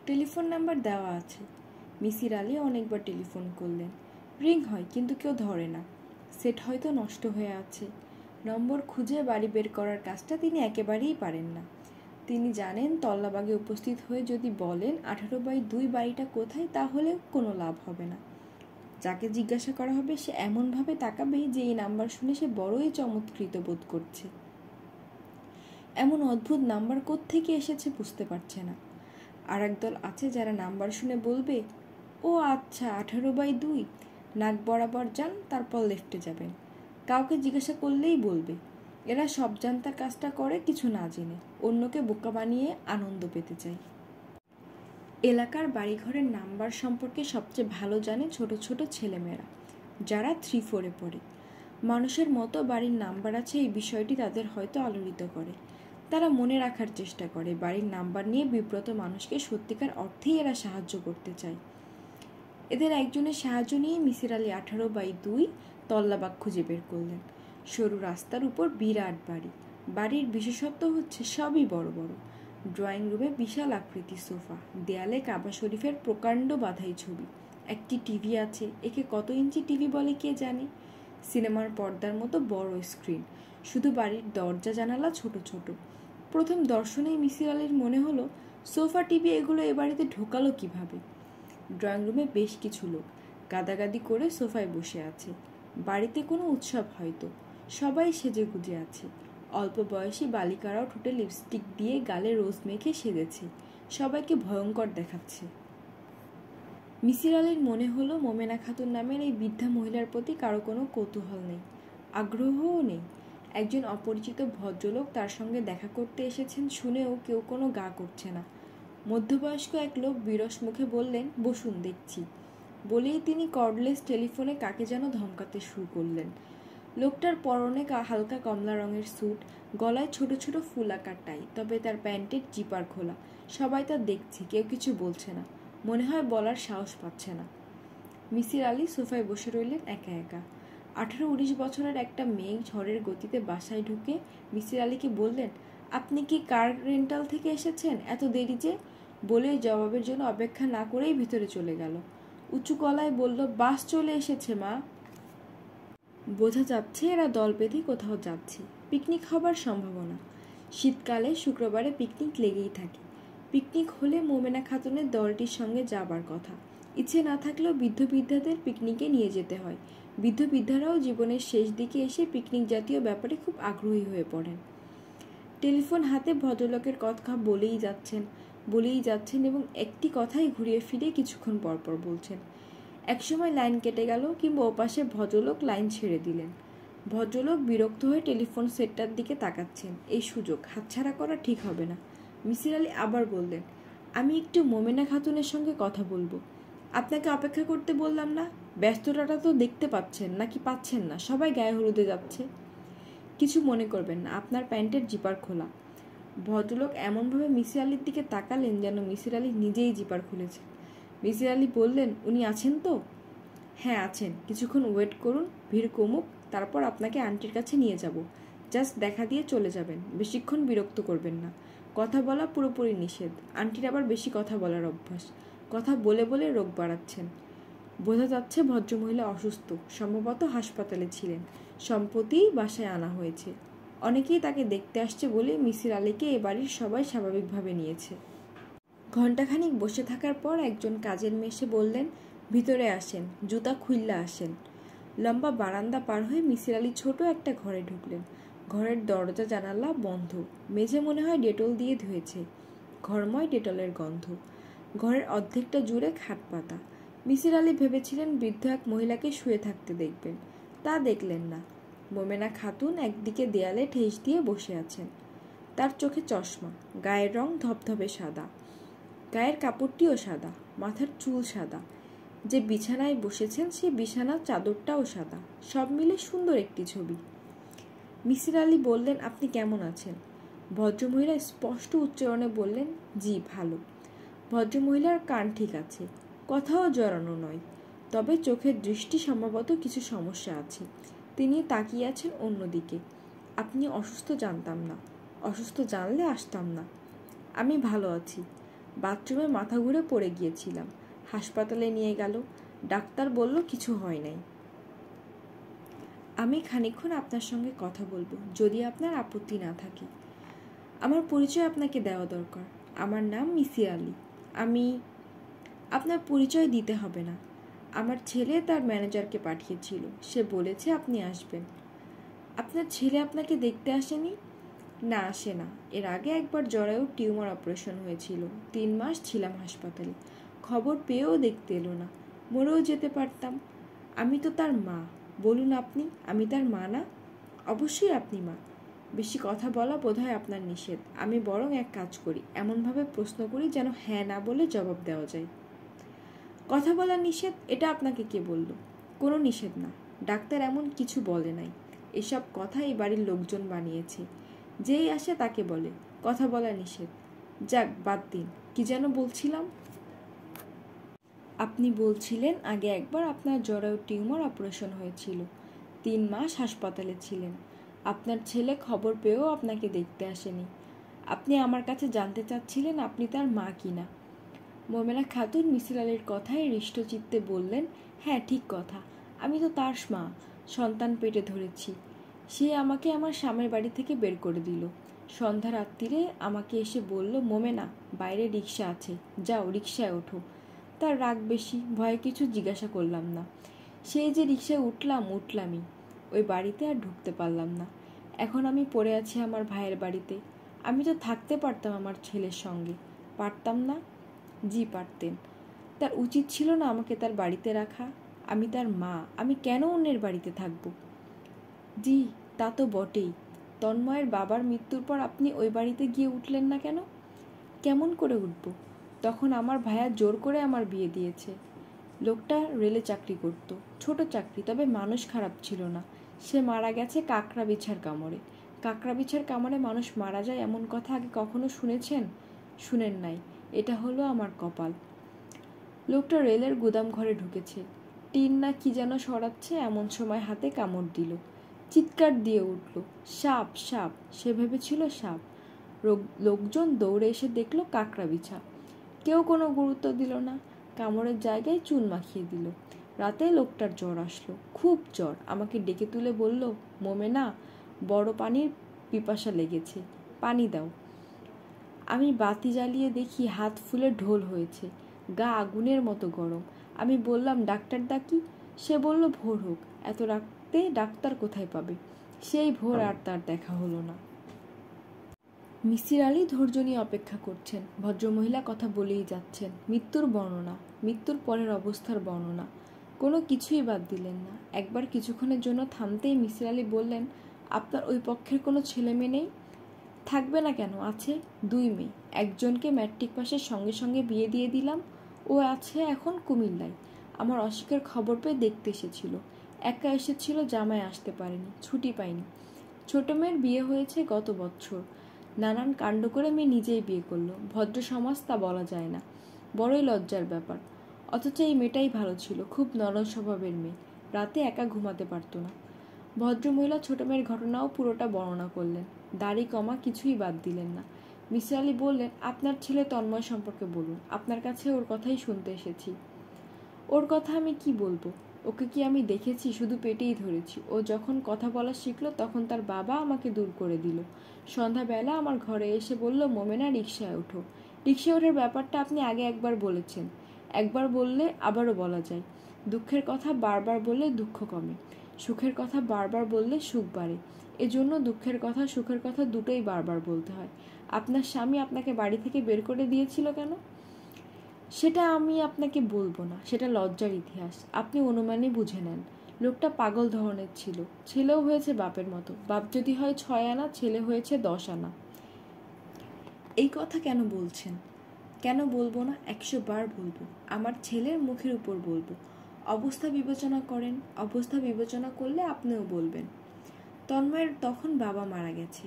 টেলিফোন নাম্বার দেওয়া আছে। মিসির আলি অনেকবার টেলিফোন করলেন, রিং হয় কিন্তু কেউ ধরে না। সেট হয়তো নষ্ট হয়ে আছে। নম্বর খুঁজে বাড়ি বের করার কাজটা তিনি একেবারেই পারেন না। তিনি জানেন তল্লাবাগে উপস্থিত হয়ে যদি বলেন 18/2 বাড়িটা কোথায়, তাহলে কোনো লাভ হবে না। যাকে জিজ্ঞাসা করা হবে সে এমনভাবে তাকাবে যে এই নাম্বার শুনে সে বড়ই চমৎকৃত বোধ করছে। এমন অদ্ভুত নাম্বার কোত্থেকে এসেছে বুঝতে পারছে না। আর একদল আছে যারা নাম্বার শুনে বলবে, ও আচ্ছা 18/2, নাক বরাবর যান, তারপর লেফটে যাবেন। কাউকে জিজ্ঞাসা করলেই বলবে। এরা সব জানতার কাজটা করে কিছু না জেনে, অন্যকে বোকা বানিয়ে আনন্দ পেতে চায়। এলাকার বাড়িঘরের নাম্বার সম্পর্কে সবচেয়ে ভালো জানে ছোট ছোট ছেলেমেয়েরা, যারা 3-4-এ পড়ে। মানুষের মতো বাড়ির নাম্বার আছে এই বিষয়টি তাদের হয়তো আলোড়িত করে। তারা মনে রাখার চেষ্টা করে। বাড়ির নাম্বার নিয়ে বিব্রত মানুষকে সত্যিকার অর্থেই এরা সাহায্য করতে চায়। এদের একজনের সাহায্য নিয়ে মিসির আলি 18/2 তল্লাবাগ খুঁজে বের করলেন। সরু রাস্তার উপর বিরাট বাড়ি। বাড়ির বিশেষত্ব হচ্ছে সবই বড় বড়। ড্রয়িং রুমে বিশাল আকৃতির সোফা, দেয়ালে কাবা শরীফের প্রকাণ্ড বাধাই ছবি, একটি টিভি আছে। একে কত ইঞ্চি টিভি বলে কে জানে। সিনেমার পর্দার মতো বড় স্ক্রিন, শুধু বাড়ির দরজা জানালা ছোট ছোট। প্রথম দর্শনেই মিসির আলির মনে হলো, সোফা টিভি এগুলো এ বাড়িতে ঢোকালো কিভাবে। ড্রয়িং রুমে বেশ কিছু লোক গাদাগাদি করে সোফায় বসে আছে। বাড়িতে কোনো উৎসব হয়তো। সবাই সেজে গুজে আছে। অল্প বয়সী বালিকারাও ঠোঁটে লিপস্টিক দিয়ে গালে রোজ মেখে সেজেছে। সবাইকে ভয়ঙ্কর দেখাচ্ছে। মিসির আলির মনে হলো মোমেনা খাতুন নামের এই বৃদ্ধা মহিলার প্রতি কারো কোনো কৌতূহল নেই, আগ্রহও নেই। একজন অপরিচিত ভদ্রলোক তার সঙ্গে দেখা করতে এসেছেন শুনেও কেউ কোনো গা করছে না। মধ্যবয়স্ক এক লোক বিরস মুখে বললেন, বসুন দেখছি। বলেই তিনি কর্ডলেস টেলিফোনে কাকে যেন ধমকাতে শুরু করলেন। লোকটার পরনে হালকা কমলা রঙের স্যুট, গলায় ছোট ছোট ফুল আকার টাই, তবে তার প্যান্টের জিপার খোলা। সবাই তা দেখছে, কেউ কিছু বলছে না। মনে হয় বলার সাহস পাচ্ছে না। মিসির আলি সোফায় বসে রইলেন একা একা। 18-19 বছরের একটা মেয়ে ঝড়ের গতিতে বাসায় ঢুকে মিসির আলিকে বললেন, আপনি কি কার রেন্টাল থেকে এসেছেন? এত দেরি যে? বলেই জবাবের জন্য অপেক্ষা না করেই ভিতরে চলে গেল। উঁচু গলায় বলল, বাস চলে এসেছে মা। বোঝা যাচ্ছে এরা দল বেঁধে কোথাও যাচ্ছে। পিকনিক হবার সম্ভাবনা। শীতকালে শুক্রবারে পিকনিক লেগেই থাকে। পিকনিক হলে মোমেনা খাতুনের দলটির সঙ্গে যাবার কথা। ইচ্ছে না থাকলেও বৃদ্ধ বৃদ্ধাদের পিকনিকে নিয়ে যেতে হয়। বৃদ্ধ বৃদ্ধারাও জীবনের শেষ দিকে এসে পিকনিক জাতীয় ব্যাপারে খুব আগ্রহী হয়ে পড়েন। টেলিফোন হাতে ভদ্রলোকের কথা বলেই যাচ্ছেন এবং একটি কথাই ঘুরিয়ে ফিরে কিছুক্ষণ পরপর বলছেন। একসময় লাইন কেটে গেল, কিংবা ওপাশে ভদ্রলোক লাইন ছেড়ে দিলেন। ভদ্রলোক বিরক্ত হয়ে টেলিফোন সেটটার দিকে তাকাচ্ছেন। এই সুযোগ হাতছাড়া করা ঠিক হবে না। মিসির আলি আবার বললেন, আমি একটু মোমেনা খাতুনের সঙ্গে কথা বলবো। আপনাকে অপেক্ষা করতে বললাম না? ব্যস্ততাটা তো দেখতে পাচ্ছেন নাকি পাচ্ছেন না? সবাই গায়ে হলুদে যাচ্ছে। কিছু মনে করবেন না, আপনার প্যান্টের জিপার খোলা। ভদ্রলোক এমনভাবে মিসির আলির দিকে তাকালেন যেন মিসির আলি নিজেই জিপার খুলেছে। মিসির আলি বললেন, উনি আছেন তো? হ্যাঁ আছেন, কিছুক্ষণ ওয়েট করুন, ভিড় কমুক, তারপর আপনাকে আন্টির কাছে নিয়ে যাব। জাস্ট দেখা দিয়ে চলে যাবেন, বেশিক্ষণ বিরক্ত করবেন না। কথা বলা পুরোপুরি নিষেধ। আন্টির আবার বেশি কথা বলার অভ্যাস। কথা বলে বলে রোগ বাড়াচ্ছেন। বোঝা যাচ্ছে ভদ্রমহিলা অসুস্থ, সম্ভবত হাসপাতালে ছিলেন, সম্প্রতি বাসায় আনা হয়েছে। অনেকেই তাকে দেখতে আসছে বলে মিসির আলিকে এ বাড়ির সবাই স্বাভাবিকভাবে নিয়েছে। ঘণ্টাখানিক বসে থাকার পর একজন কাজের মেয়ে এসে বললেন, ভিতরে আসেন, জুতা খুইল্লা আসেন। লম্বা বারান্দা পার হয়ে মিসির আলি ছোট একটা ঘরে ঢুকলেন। ঘরের দরজা জানালা বন্ধ। মেঝে মনে হয় ডেটল দিয়ে ধুয়েছে। ঘরময় ডেটলের গন্ধ। ঘরের অর্ধেকটা জুড়ে খাট পাতা। মিসির আলি ভেবেছিলেন বৃদ্ধ এক মহিলাকে শুয়ে থাকতে দেখবেন। তা দেখলেন না। মোমেনা খাতুন একদিকে দেয়ালে ঠেস দিয়ে বসে আছেন। তার চোখে চশমা, গায়ের রং ধবধবে সাদা। গায়ের কাপড়টিও সাদা, মাথার চুল সাদা। যে বিছানায় বসেছেন সে বিছানার চাদরটাও সাদা। সব মিলে সুন্দর একটি ছবি। মিসির আলি বললেন, আপনি কেমন আছেন? ভদ্রমহিলা স্পষ্ট উচ্চারণে বললেন, জি ভালো। ভদ্রমহিলার কান ঠিক আছে, কথাও জড়ানো নয়, তবে চোখের দৃষ্টি সম্ভবত কিছু সমস্যা আছে। তিনি তাকিয়ে আছেন অন্যদিকে। আপনি অসুস্থ জানতাম না। অসুস্থ জানলে আসতাম না। আমি ভালো আছি। বাথরুমে মাথা ঘুরে পড়ে গিয়েছিলাম। হাসপাতালে নিয়ে গেল। ডাক্তার বলল কিছু হয় নাই। আমি খানিকক্ষণ আপনার সঙ্গে কথা বলবো, যদি আপনার আপত্তি না থাকে। আমার পরিচয় আপনাকে দেওয়া দরকার। আমার নাম মিসির আলি। আপনার পরিচয় দিতে হবে না। আমার ছেলে তার ম্যানেজারকে পাঠিয়েছিল, সে বলেছে আপনি আসবেন। আপনার ছেলে আপনাকে দেখতে আসেনি? না, আসে না। এর আগে একবার জরায়ুর টিউমার অপারেশন হয়েছিল, 3 মাস ছিলাম হাসপাতালে। খবর পেয়েও দেখতে এলো না, মরেও যেতে পারতাম। আমি তো তার মা। বলুন আপনি, আমি তার মা না? অবশ্যই আপনি মা। বেশি কথা বলা বোধহয় আপনার নিষেধ। আমি বরং এক কাজ করি, এমনভাবে প্রশ্ন করি যেন হ্যাঁ না বলে জবাব দেওয়া যায়। কথা বলা নিষেধ, এটা আপনাকে কে বলল? কোনো নিষেধ না, ডাক্তার এমন কিছু বলে নাই। এসব কথা এই বাড়ির লোকজন বানিয়েছে। যেই আসে তাকে বলে কথা বলা নিষেধ। যাক, বাদ দিন। কি যেন বলছিলাম? আপনি বলছিলেন আগে একবার আপনার জরায়ু টিউমার অপারেশন হয়েছিল, 3 মাস হাসপাতালে ছিলেন। আপনার ছেলে খবর পেয়েও আপনাকে দেখতে আসেনি। আপনি আমার কাছে জানতে চাচ্ছিলেন আপনি তার মা কিনা। মোমেনা খাতুন মিসির আলীর কথায় হৃষ্টচিত্তে বললেন, হ্যাঁ, ঠিক কথা। আমি তো তার মা, সন্তান পেটে ধরেছি। সে আমাকে আমার স্বামীর বাড়ি থেকে বের করে দিল। সন্ধ্যা রাত্রিরে আমাকে এসে বলল, মোমেনা, বাইরে রিক্সা আছে, যাও রিক্সায় ওঠো। তার রাগ বেশি, ভয়ে কিছু জিজ্ঞাসা করলাম না। সেই যে রিক্সায় উঠলামই। ওই বাড়িতে আর ঢুকতে পারলাম না। এখন আমি পড়ে আছি আমার ভাইয়ের বাড়িতে। আমি তো থাকতে পারতাম আমার ছেলের সঙ্গে, পারতাম না? জি পারতেন। তার উচিত ছিল না আমাকে তার বাড়িতে রাখা? আমি তার মা, আমি কেন অন্যের বাড়িতে থাকব? জি, তা তো বটেই। তন্ময়ের বাবার মৃত্যুর পর আপনি ওই বাড়িতে গিয়ে উঠলেন না কেন? কেমন করে উঠব? তখন আমার ভাইয়া জোর করে আমার বিয়ে দিয়েছে। লোকটা রেলে চাকরি করত, ছোট চাকরি, তবে মানুষ খারাপ ছিল না। সে মারা গেছে কাকড়া বিছার কামড়ে। কাকড়া বিছার কামড়ে মানুষ মারা যায় এমন কথা আগে কখনো শুনেছেন? শুনেন নাই। এটা হলো আমার কপাল। লোকটা রেলের গুদাম ঘরে ঢুকেছে, টিন না কি যেন সরাচ্ছে, এমন সময় হাতে কামড় দিল। চিৎকার দিয়ে উঠল, সাপ সাপ! সে ভেবেছিল সাপ। লোকজন দৌড়ে এসে দেখল কাকড়া বিছা। কেউ কোনো গুরুত্ব দিল না, কামড়ের জায়গায় চুন মাখিয়ে দিল। রাতে লোকটার জ্বর আসলো, খুব জ্বর। আমাকে ডেকে তুলে বলল, মোমেনা, বড় পানির পিপাসা লেগেছে, পানি দাও। আমি বাতি জ্বালিয়ে দেখি হাত ফুলে ঢোল হয়েছে, গা আগুনের মতো গরম। আমি বললাম, ডাক্তার ডাকি? সে বলল, ভোর হোক। এত রাতে ডাক্তার কোথায় পাবে? সেই ভোর আর তার দেখা হলো না। মিসির আলী ধৈর্য নিয়ে অপেক্ষা করছেন। ভদ্রমহিলা কথা বলেই যাচ্ছেন, মৃত্যুর বর্ণনা, মৃত্যুর পরের অবস্থার বর্ণনা। কোনো কিছুই বাদ দিলেন না। একবার কিছুক্ষণের জন্য থামতেই মিসির আলী বললেন, আপনার ওই পক্ষের কোনো ছেলে মেয়ে নেই? থাকবে না কেন, আছে 2 মেয়ে। একজনকে ম্যাট্রিক পাসের সঙ্গে সঙ্গে বিয়ে দিয়ে দিলাম, ও আছে এখন কুমিল্লায়। আমার অসুখের খবর পেয়ে দেখতে এসেছিল। একা এসেছিল, জামাই আসতে পারেনি, ছুটি পাইনি। ছোট মেয়ের বিয়ে হয়েছে গত বছর। নানান কাণ্ড করে মেয়ে নিজেই বিয়ে করলো। ভদ্র সমাজ তা বলা যায় না, বড়ই লজ্জার ব্যাপার। অথচ এই মেয়েটাই ভালো ছিল, খুব নরম স্বভাবের মেয়ে। রাতে একা ঘুমাতে পারতো না। ভদ্রমহিলা ছোট মেয়ের ঘটনাও পুরোটা বর্ণনা করলেন, দাড়ি কমা কিছুই বাদ দিলেন না। মিসির আলী বললেন, আপনার ছেলে তন্ময় সম্পর্কে বলুন, আপনার কাছে ওর কথাই শুনতে এসেছি। ওর কথা আমি কি বলবো? ওকে কি আমি দেখেছি? শুধু পেটেই ধরেছি। ও যখন কথা বলা শিখলো তখন তার বাবা আমাকে দূর করে দিল। সন্ধ্যাবেলা আমার ঘরে এসে বলল, মোমেনা, রিকশায় ওঠো। রিকশায় ওঠার ব্যাপারটা আপনি আগে একবার বলেছেন। একবার বললে আবারও বলা যায়। দুঃখের কথা বারবার বললে দুঃখ কমে, সুখের কথা বারবার বললে সুখ বাড়ে। এজন্য দুঃখের কথা সুখের কথা দুটোই বারবার বলতে হয়। আপনার স্বামী আপনাকে বাড়ি থেকে বের করে দিয়েছিল কেন? সেটা আমি আপনাকে বলবো না, সেটা লজ্জার ইতিহাস। আপনি অনুমানই বুঝে নেন। লোকটা পাগল ধরনের ছিল। ছেলেও হয়েছে বাপের মতো। বাপ যদি হয় 6 আনা, ছেলে হয়েছে 10 আনা। এই কথা কেন বলছেন? কেন বলবো না? 100 বার বলবো। আমার ছেলের মুখের উপর বলবো। অবস্থা বিবেচনা করেন। অবস্থা বিবেচনা করলে আপনিও বলবেন। তন্ময়ের তখন বাবা মারা গেছে।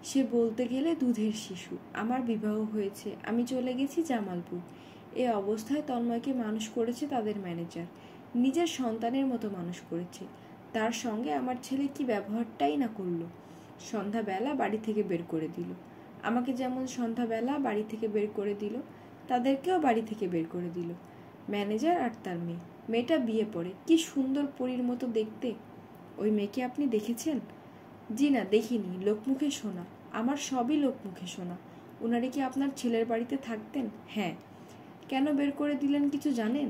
সে বলতে গেলে দুধের শিশু। আমার বিবাহ হয়েছে, আমি চলে গেছি জামালপুর। এ অবস্থায় তন্ময়কে মানুষ করেছে তাদের ম্যানেজার, নিজের সন্তানের মতো মানুষ করেছে। তার সঙ্গে আমার ছেলে কি ব্যবহারটাই না করলো। সন্ধ্যাবেলা বাড়ি থেকে বের করে দিল। আমাকে যেমন সন্ধ্যাবেলা বাড়ি থেকে বের করে দিল, তাদেরকেও বাড়ি থেকে বের করে দিল। ম্যানেজার আর তার মেয়ে। মেয়েটা বিয়ে পড়ে, কি সুন্দর পরীর মতো দেখতে। ওই মেয়েকে আপনি দেখেছেন? জি না, দেখিনি, লোকমুখে শোনা। আমার সবই লোকমুখে শোনা। ওনারে কি আপনার ছেলের বাড়িতে থাকতেন? হ্যাঁ। কেন বের করে দিলেন কিছু জানেন?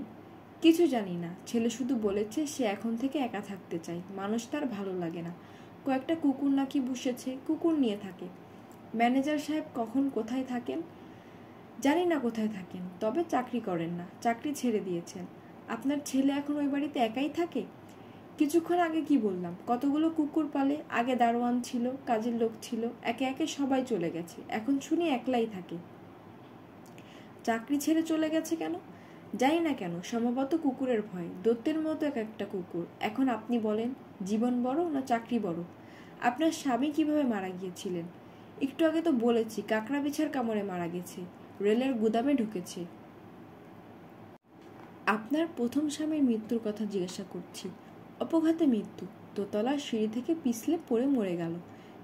কিছু জানি না, ছেলে শুধু বলেছে সে এখন থেকে একা থাকতে চায়, মানুষ তার ভালো লাগে না। কয়েকটা কুকুর নাকি বসেছে, কুকুর নিয়ে থাকে। ম্যানেজার সাহেব কখন কোথায় থাকেন জানি না, কোথায় থাকেন, তবে চাকরি করেন না, চাকরি ছেড়ে দিয়েছেন। আপনার ছেলে এখন ওই বাড়িতে একাই থাকে? কিছুক্ষণ আগে কি বললাম, কতগুলো কুকুর পালে, আগে দারোয়ান ছিল, কাজের লোক ছিল, একে একে সবাই চলে গেছে, এখন শুনি একলাই থাকে। চাকরি ছেড়ে চলে গেছে কেন? জানি না কেন, সম্ভবত কুকুরের ভয়, দৈত্যের মতো এক একটা কুকুর। এখন আপনি বলেন, জীবন বড় না চাকরি বড়? আপনার স্বামী কিভাবে মারা গিয়েছিলেন? একটু আগে তো বলেছি, কাকড়া বিছার কামড়ে মারা গেছে, রেলের গুদামে ঢুকেছে। আপনার প্রথম স্বামীর মৃত্যুর কথা জিজ্ঞাসা করছি। অপঘাতে মৃত্যু, দোতলার সিঁড়ি থেকে পিছলে পড়ে মরে গেল।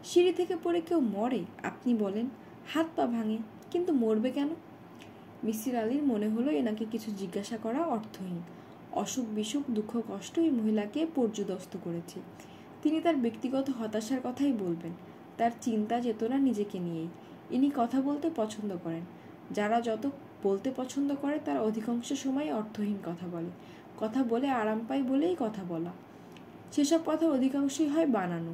সিঁড়ি থেকে পড়ে কেউ মরে? আপনি বলেন। হাত পা ভাঙে, কিন্তু মরবে কেন? মিসির আলীর মনে হলো এনাকে কিছু জিজ্ঞাসা করা অর্থহীন। অসুখ বিসুখ দুঃখ কষ্ট এই মহিলাকে পর্যুদস্ত করেছে। তিনি তার ব্যক্তিগত হতাশার কথাই বলবেন, তার চিন্তা চেতনা নিজেকে নিয়েই। ইনি কথা বলতে পছন্দ করেন। যারা যত বলতে পছন্দ করে তারা অধিকাংশ সময় অর্থহীন কথা বলে। কথা বলে আরাম পায় বলেই কথা বলা। সেসব কথা অধিকাংশই হয় বানানো।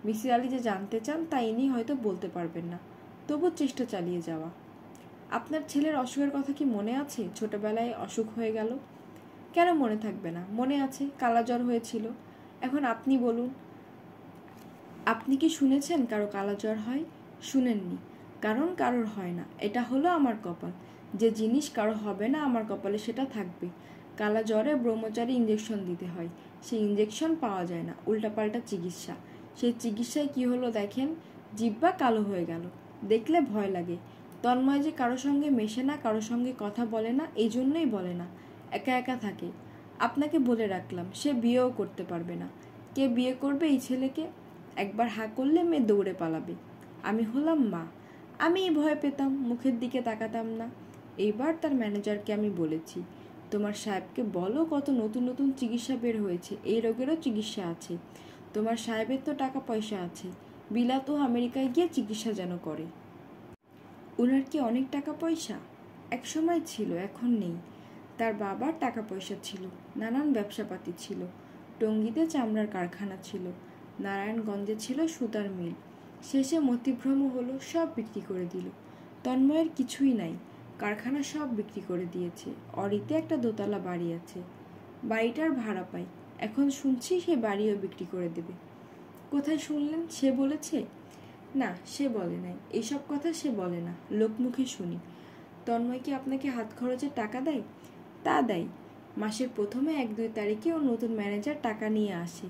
মিসির আলী যে জানতে চান তা ইনি হয়তো বলতে পারবেন না, তবু চেষ্টা চালিয়ে যাওয়া। আপনার ছেলের অসুখের কথা কি মনে আছে? ছোটবেলায় অসুখ হয়ে গেল। কেন মনে থাকবে না, মনে আছে, কালাজ্বর হয়েছিল। এখন আপনি বলুন, আপনি কি শুনেছেন কারো কালাজ্বর হয়? শুনেননি, কারণ কারোর হয় না। এটা হলো আমার কপাল। যে জিনিস কারো হবে না আমার কপালে সেটা থাকবে। কালাজ্বরে ব্রহ্মচারী ইঞ্জেকশন দিতে হয়, সেই ইঞ্জেকশন পাওয়া যায় না, উল্টাপাল্টা চিকিৎসা। সেই চিকিৎসায় কি হলো দেখেন, জিহ্বা কালো হয়ে গেল। দেখলে ভয় লাগে। তন্ময় যে কারো সঙ্গে মেশে না, কারো সঙ্গে কথা বলে না, এই জন্যই বলে না, একা একা থাকে। আপনাকে বলে রাখলাম, সে বিয়েও করতে পারবে না। কে বিয়ে করবে এই ছেলেকে? একবার হাঁ করলে মেয়ে দৌড়ে পালাবে। আমি হলাম মা, আমিই ভয় পেতাম, মুখের দিকে তাকাতাম না। এইবার তার ম্যানেজারকে আমি বলেছি, তোমার সাহেবকে বলো কত নতুন নতুন চিকিৎসা বের হয়েছে, এই রোগেরও চিকিৎসা আছে। তোমার সাহেবের তো টাকা পয়সা আছে, বিলাত ও আমেরিকায় গিয়ে চিকিৎসা যেন করে। ওনার কি অনেক টাকা পয়সা? এক সময় ছিল, এখন নেই। তার বাবার টাকা পয়সা ছিল, নানান ব্যবসাপাতি ছিল। টঙ্গীতে চামড়ার কারখানা ছিল, নারায়ণগঞ্জে ছিল সুতার মিল। শেষে মতিভ্রম হলো, সব বিক্রি করে দিল। তন্ময়ের কিছুই নাই, কারখানা সব বিক্রি করে দিয়েছে। অরিতে একটা দোতলা বাড়ি আছে, বাড়িটার ভাড়া পাই। এখন শুনছি সে বাড়িও বিক্রি করে দেবে। কোথায় শুনলেন? সে বলেছে? না, সে বলে নাই, এইসব কথা সে বলে না, লোকমুখে শুনি। তন্ময় কি আপনাকে হাত খরচের টাকা দেয়? তা দেয়। মাসের প্রথমে 1-2 তারিখে ও নতুন ম্যানেজার টাকা নিয়ে আসে।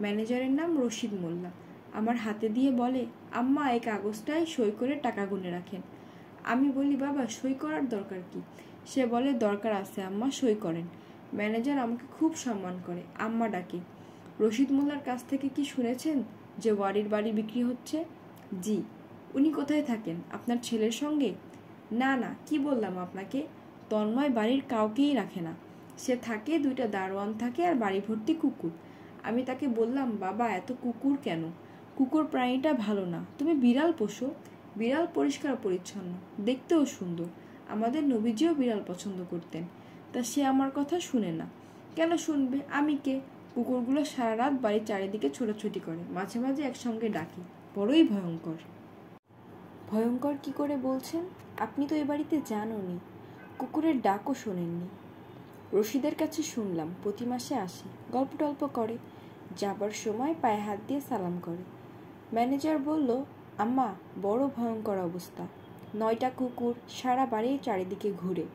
ম্যানেজারের নাম রশিদ মোল্লা। আমার হাতে দিয়ে বলে, আম্মা এই কাগজটায় সই করে টাকা গুনে রাখেন। আমি বলি, বাবা সই করার দরকার কি? সে বলে, দরকার আছে আম্মা, সই করেন। ম্যানেজার আমাকে খুব সম্মান করে, আম্মা ডাকে। রশিদ মোল্লার কাছ থেকে কি শুনেছেন যে ওয়ারির বাড়ি বিক্রি হচ্ছে? জি। উনি কোথায় থাকেন? আপনার ছেলের সঙ্গে? না না, কি বললাম আপনাকে, তন্ময় বাড়ির কাউকেই রাখে না। সে থাকে, 2টা দারোয়ান থাকে, আর বাড়ি ভর্তি কুকুর। আমি তাকে বললাম, বাবা এত কুকুর কেন? কুকুর প্রাণীটা ভালো না, তুমি বিড়াল পোষো। বিড়াল পরিষ্কার পরিচ্ছন্ন, দেখতেও সুন্দর। আমাদের নবীজিও বিড়াল পছন্দ করতেন। তা সে আমার কথা শুনে না। কেন শুনবে? আমি কে? কুকুরগুলো সারা রাত বাড়ির চারিদিকে ছোটাছুটি করে, মাঝে মাঝে একসঙ্গে ডাকে। বড়ই ভয়ঙ্কর। ভয়ঙ্কর কি করে বলছেন? আপনি তো এ বাড়িতে যানওনি, কুকুরের ডাকও শোনেননি। রশিদের কাছে শুনলাম, প্রতি মাসে আসে, গল্প টল্প করে, যাবার সময় পায়ে হাত দিয়ে সালাম করে। ম্যানেজার বলল, আম্মা বড় ভয়ঙ্কর অবস্থা। 9টা কুকুর সারা বাড়ির চারিদিকে ঘুরে,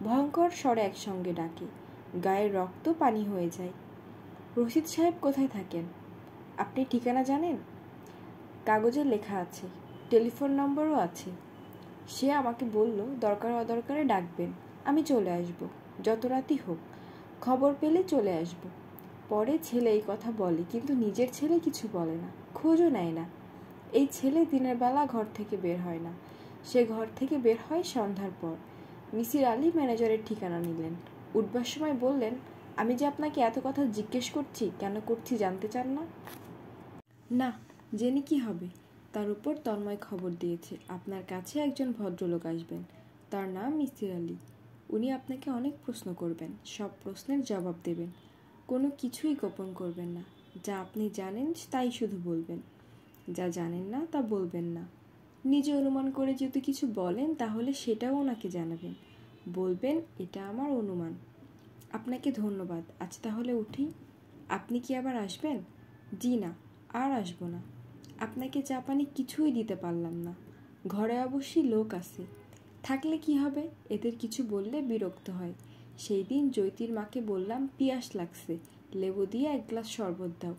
ভয়ঙ্কর স্বরে একসঙ্গে ডাকে, গায়ের রক্ত পানি হয়ে যায়। রশিদ সাহেব কোথায় থাকেন? আপনি ঠিকানা জানেন? কাগজে লেখা আছে, টেলিফোন নম্বরও আছে। সে আমাকে বলল, দরকার অদরকারে ডাকবেন, আমি চলে আসব, যত রাতই হোক, খবর পেলে চলে আসব। পরে ছেলে এই কথা বলে, কিন্তু নিজের ছেলে কিছু বলে না, খোঁজও নেয় না। এই ছেলে দিনের বেলা ঘর থেকে বের হয় না, সে ঘর থেকে বের হয় সন্ধ্যার পর। মিসির আলী ম্যানেজারের ঠিকানা নিলেন। উঠবার সময় বললেন, আমি যে আপনাকে এত কথা জিজ্ঞেস করছি, কেন করছি জানতে চান না? না, জেনে কি হবে? তার উপর তন্ময় খবর দিয়েছে আপনার কাছে একজন ভদ্রলোক আসবেন, তার নাম মিসির আলী। উনি আপনাকে অনেক প্রশ্ন করবেন, সব প্রশ্নের জবাব দেবেন, কোনো কিছুই গোপন করবেন না। যা আপনি জানেন তাই শুধু বলবেন, যা জানেন না তা বলবেন না। নিজে অনুমান করে যদি কিছু বলেন তাহলে সেটাও ওনাকে জানাবেন, বলবেন এটা আমার অনুমান। আপনাকে ধন্যবাদ, আজ তাহলে উঠি। আপনি কি আবার আসবেন? জি না, আর আসবো না। আপনাকে চা পানি কিছুই দিতে পারলাম না। ঘরে অবশ্যই লোক আছে, থাকলে কি হবে, এদের কিছু বললে বিরক্ত হয়। সেই দিন জয়তির মাকে বললাম পিয়াস লাগছে, লেবু দিয়ে এক গ্লাস শরবত দাও।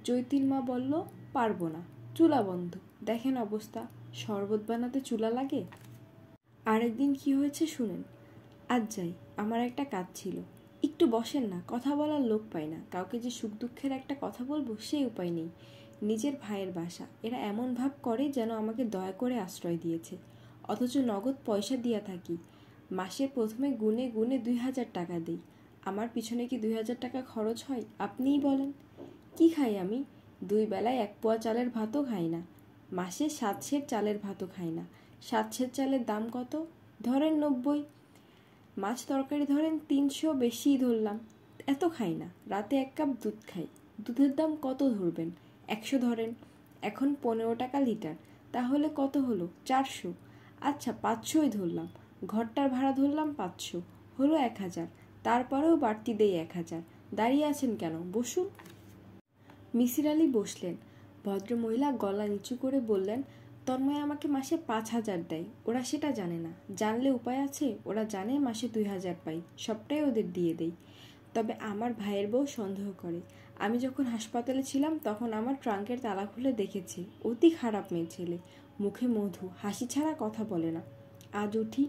জয়তির মা বলল পারবো না, চুলা বন্ধ। দেখেন অবস্থা, শরবত বানাতে চুলা লাগে। আরেকদিন কি হয়েছে শুনেন। আজ যাই, আমার একটা কাজ ছিল। একটু বসেন না, কথা বলার লোক পাই না, কাউকে যে সুখ দুঃখের একটা কথা বলবো সেই উপায় নেই। নিজের ভাইয়ের বাসা, এরা এমন ভাব করে যেন আমাকে দয়া করে আশ্রয় দিয়েছে, অথচ নগদ পয়সা দিয়া থাকি। মাসের প্রথমে গুনে গুনে 2,000 টাকা দিই। আমার পিছনে কি 2,000 টাকা খরচ হয় আপনিই বলেন? কি খাই আমি? 2 বেলায় 1 পোয়া চালের ভাতও খাই না। মাসে 7 সের চালের ভাতও খাই না। 7 সের চালের দাম কত? ধরেন 90। মাছ তরকারি ধরেন 300, বেশিই ধরলাম। এত খাই না। রাতে 1 কাপ দুধ খাই। দুধের দাম কত ধরবেন? 100 ধরেন। এখন 15 টাকা লিটার, তাহলে কত হলো? 400। আচ্ছা 500ই ধরলাম। ঘরটার ভাড়া ধরলাম 500, হলো 1000। তারপরেও বাড়তি দেই 1000। দাঁড়িয়ে আছেন কেন, বসুন। মিসির আলি বসলেন। ভদ্রমহিলা গলা নিচু করে বললেন, তন্ময় আমাকে মাসে 5,000 দেয়, ওরা সেটা জানে না। জানলে উপায় আছে, ওরা জানে মাসে 2,000 পাই, সবটাই ওদের দিয়ে দেই। তবে আমার ভাইয়ের বউ সন্দেহ করে। আমি যখন হাসপাতালে ছিলাম তখন আমার ট্রাঙ্কের তালা খুলে দেখেছি। অতি খারাপ মেয়ে ছেলে, মুখে মধু, হাসি ছাড়া কথা বলে না। আজ উঠি।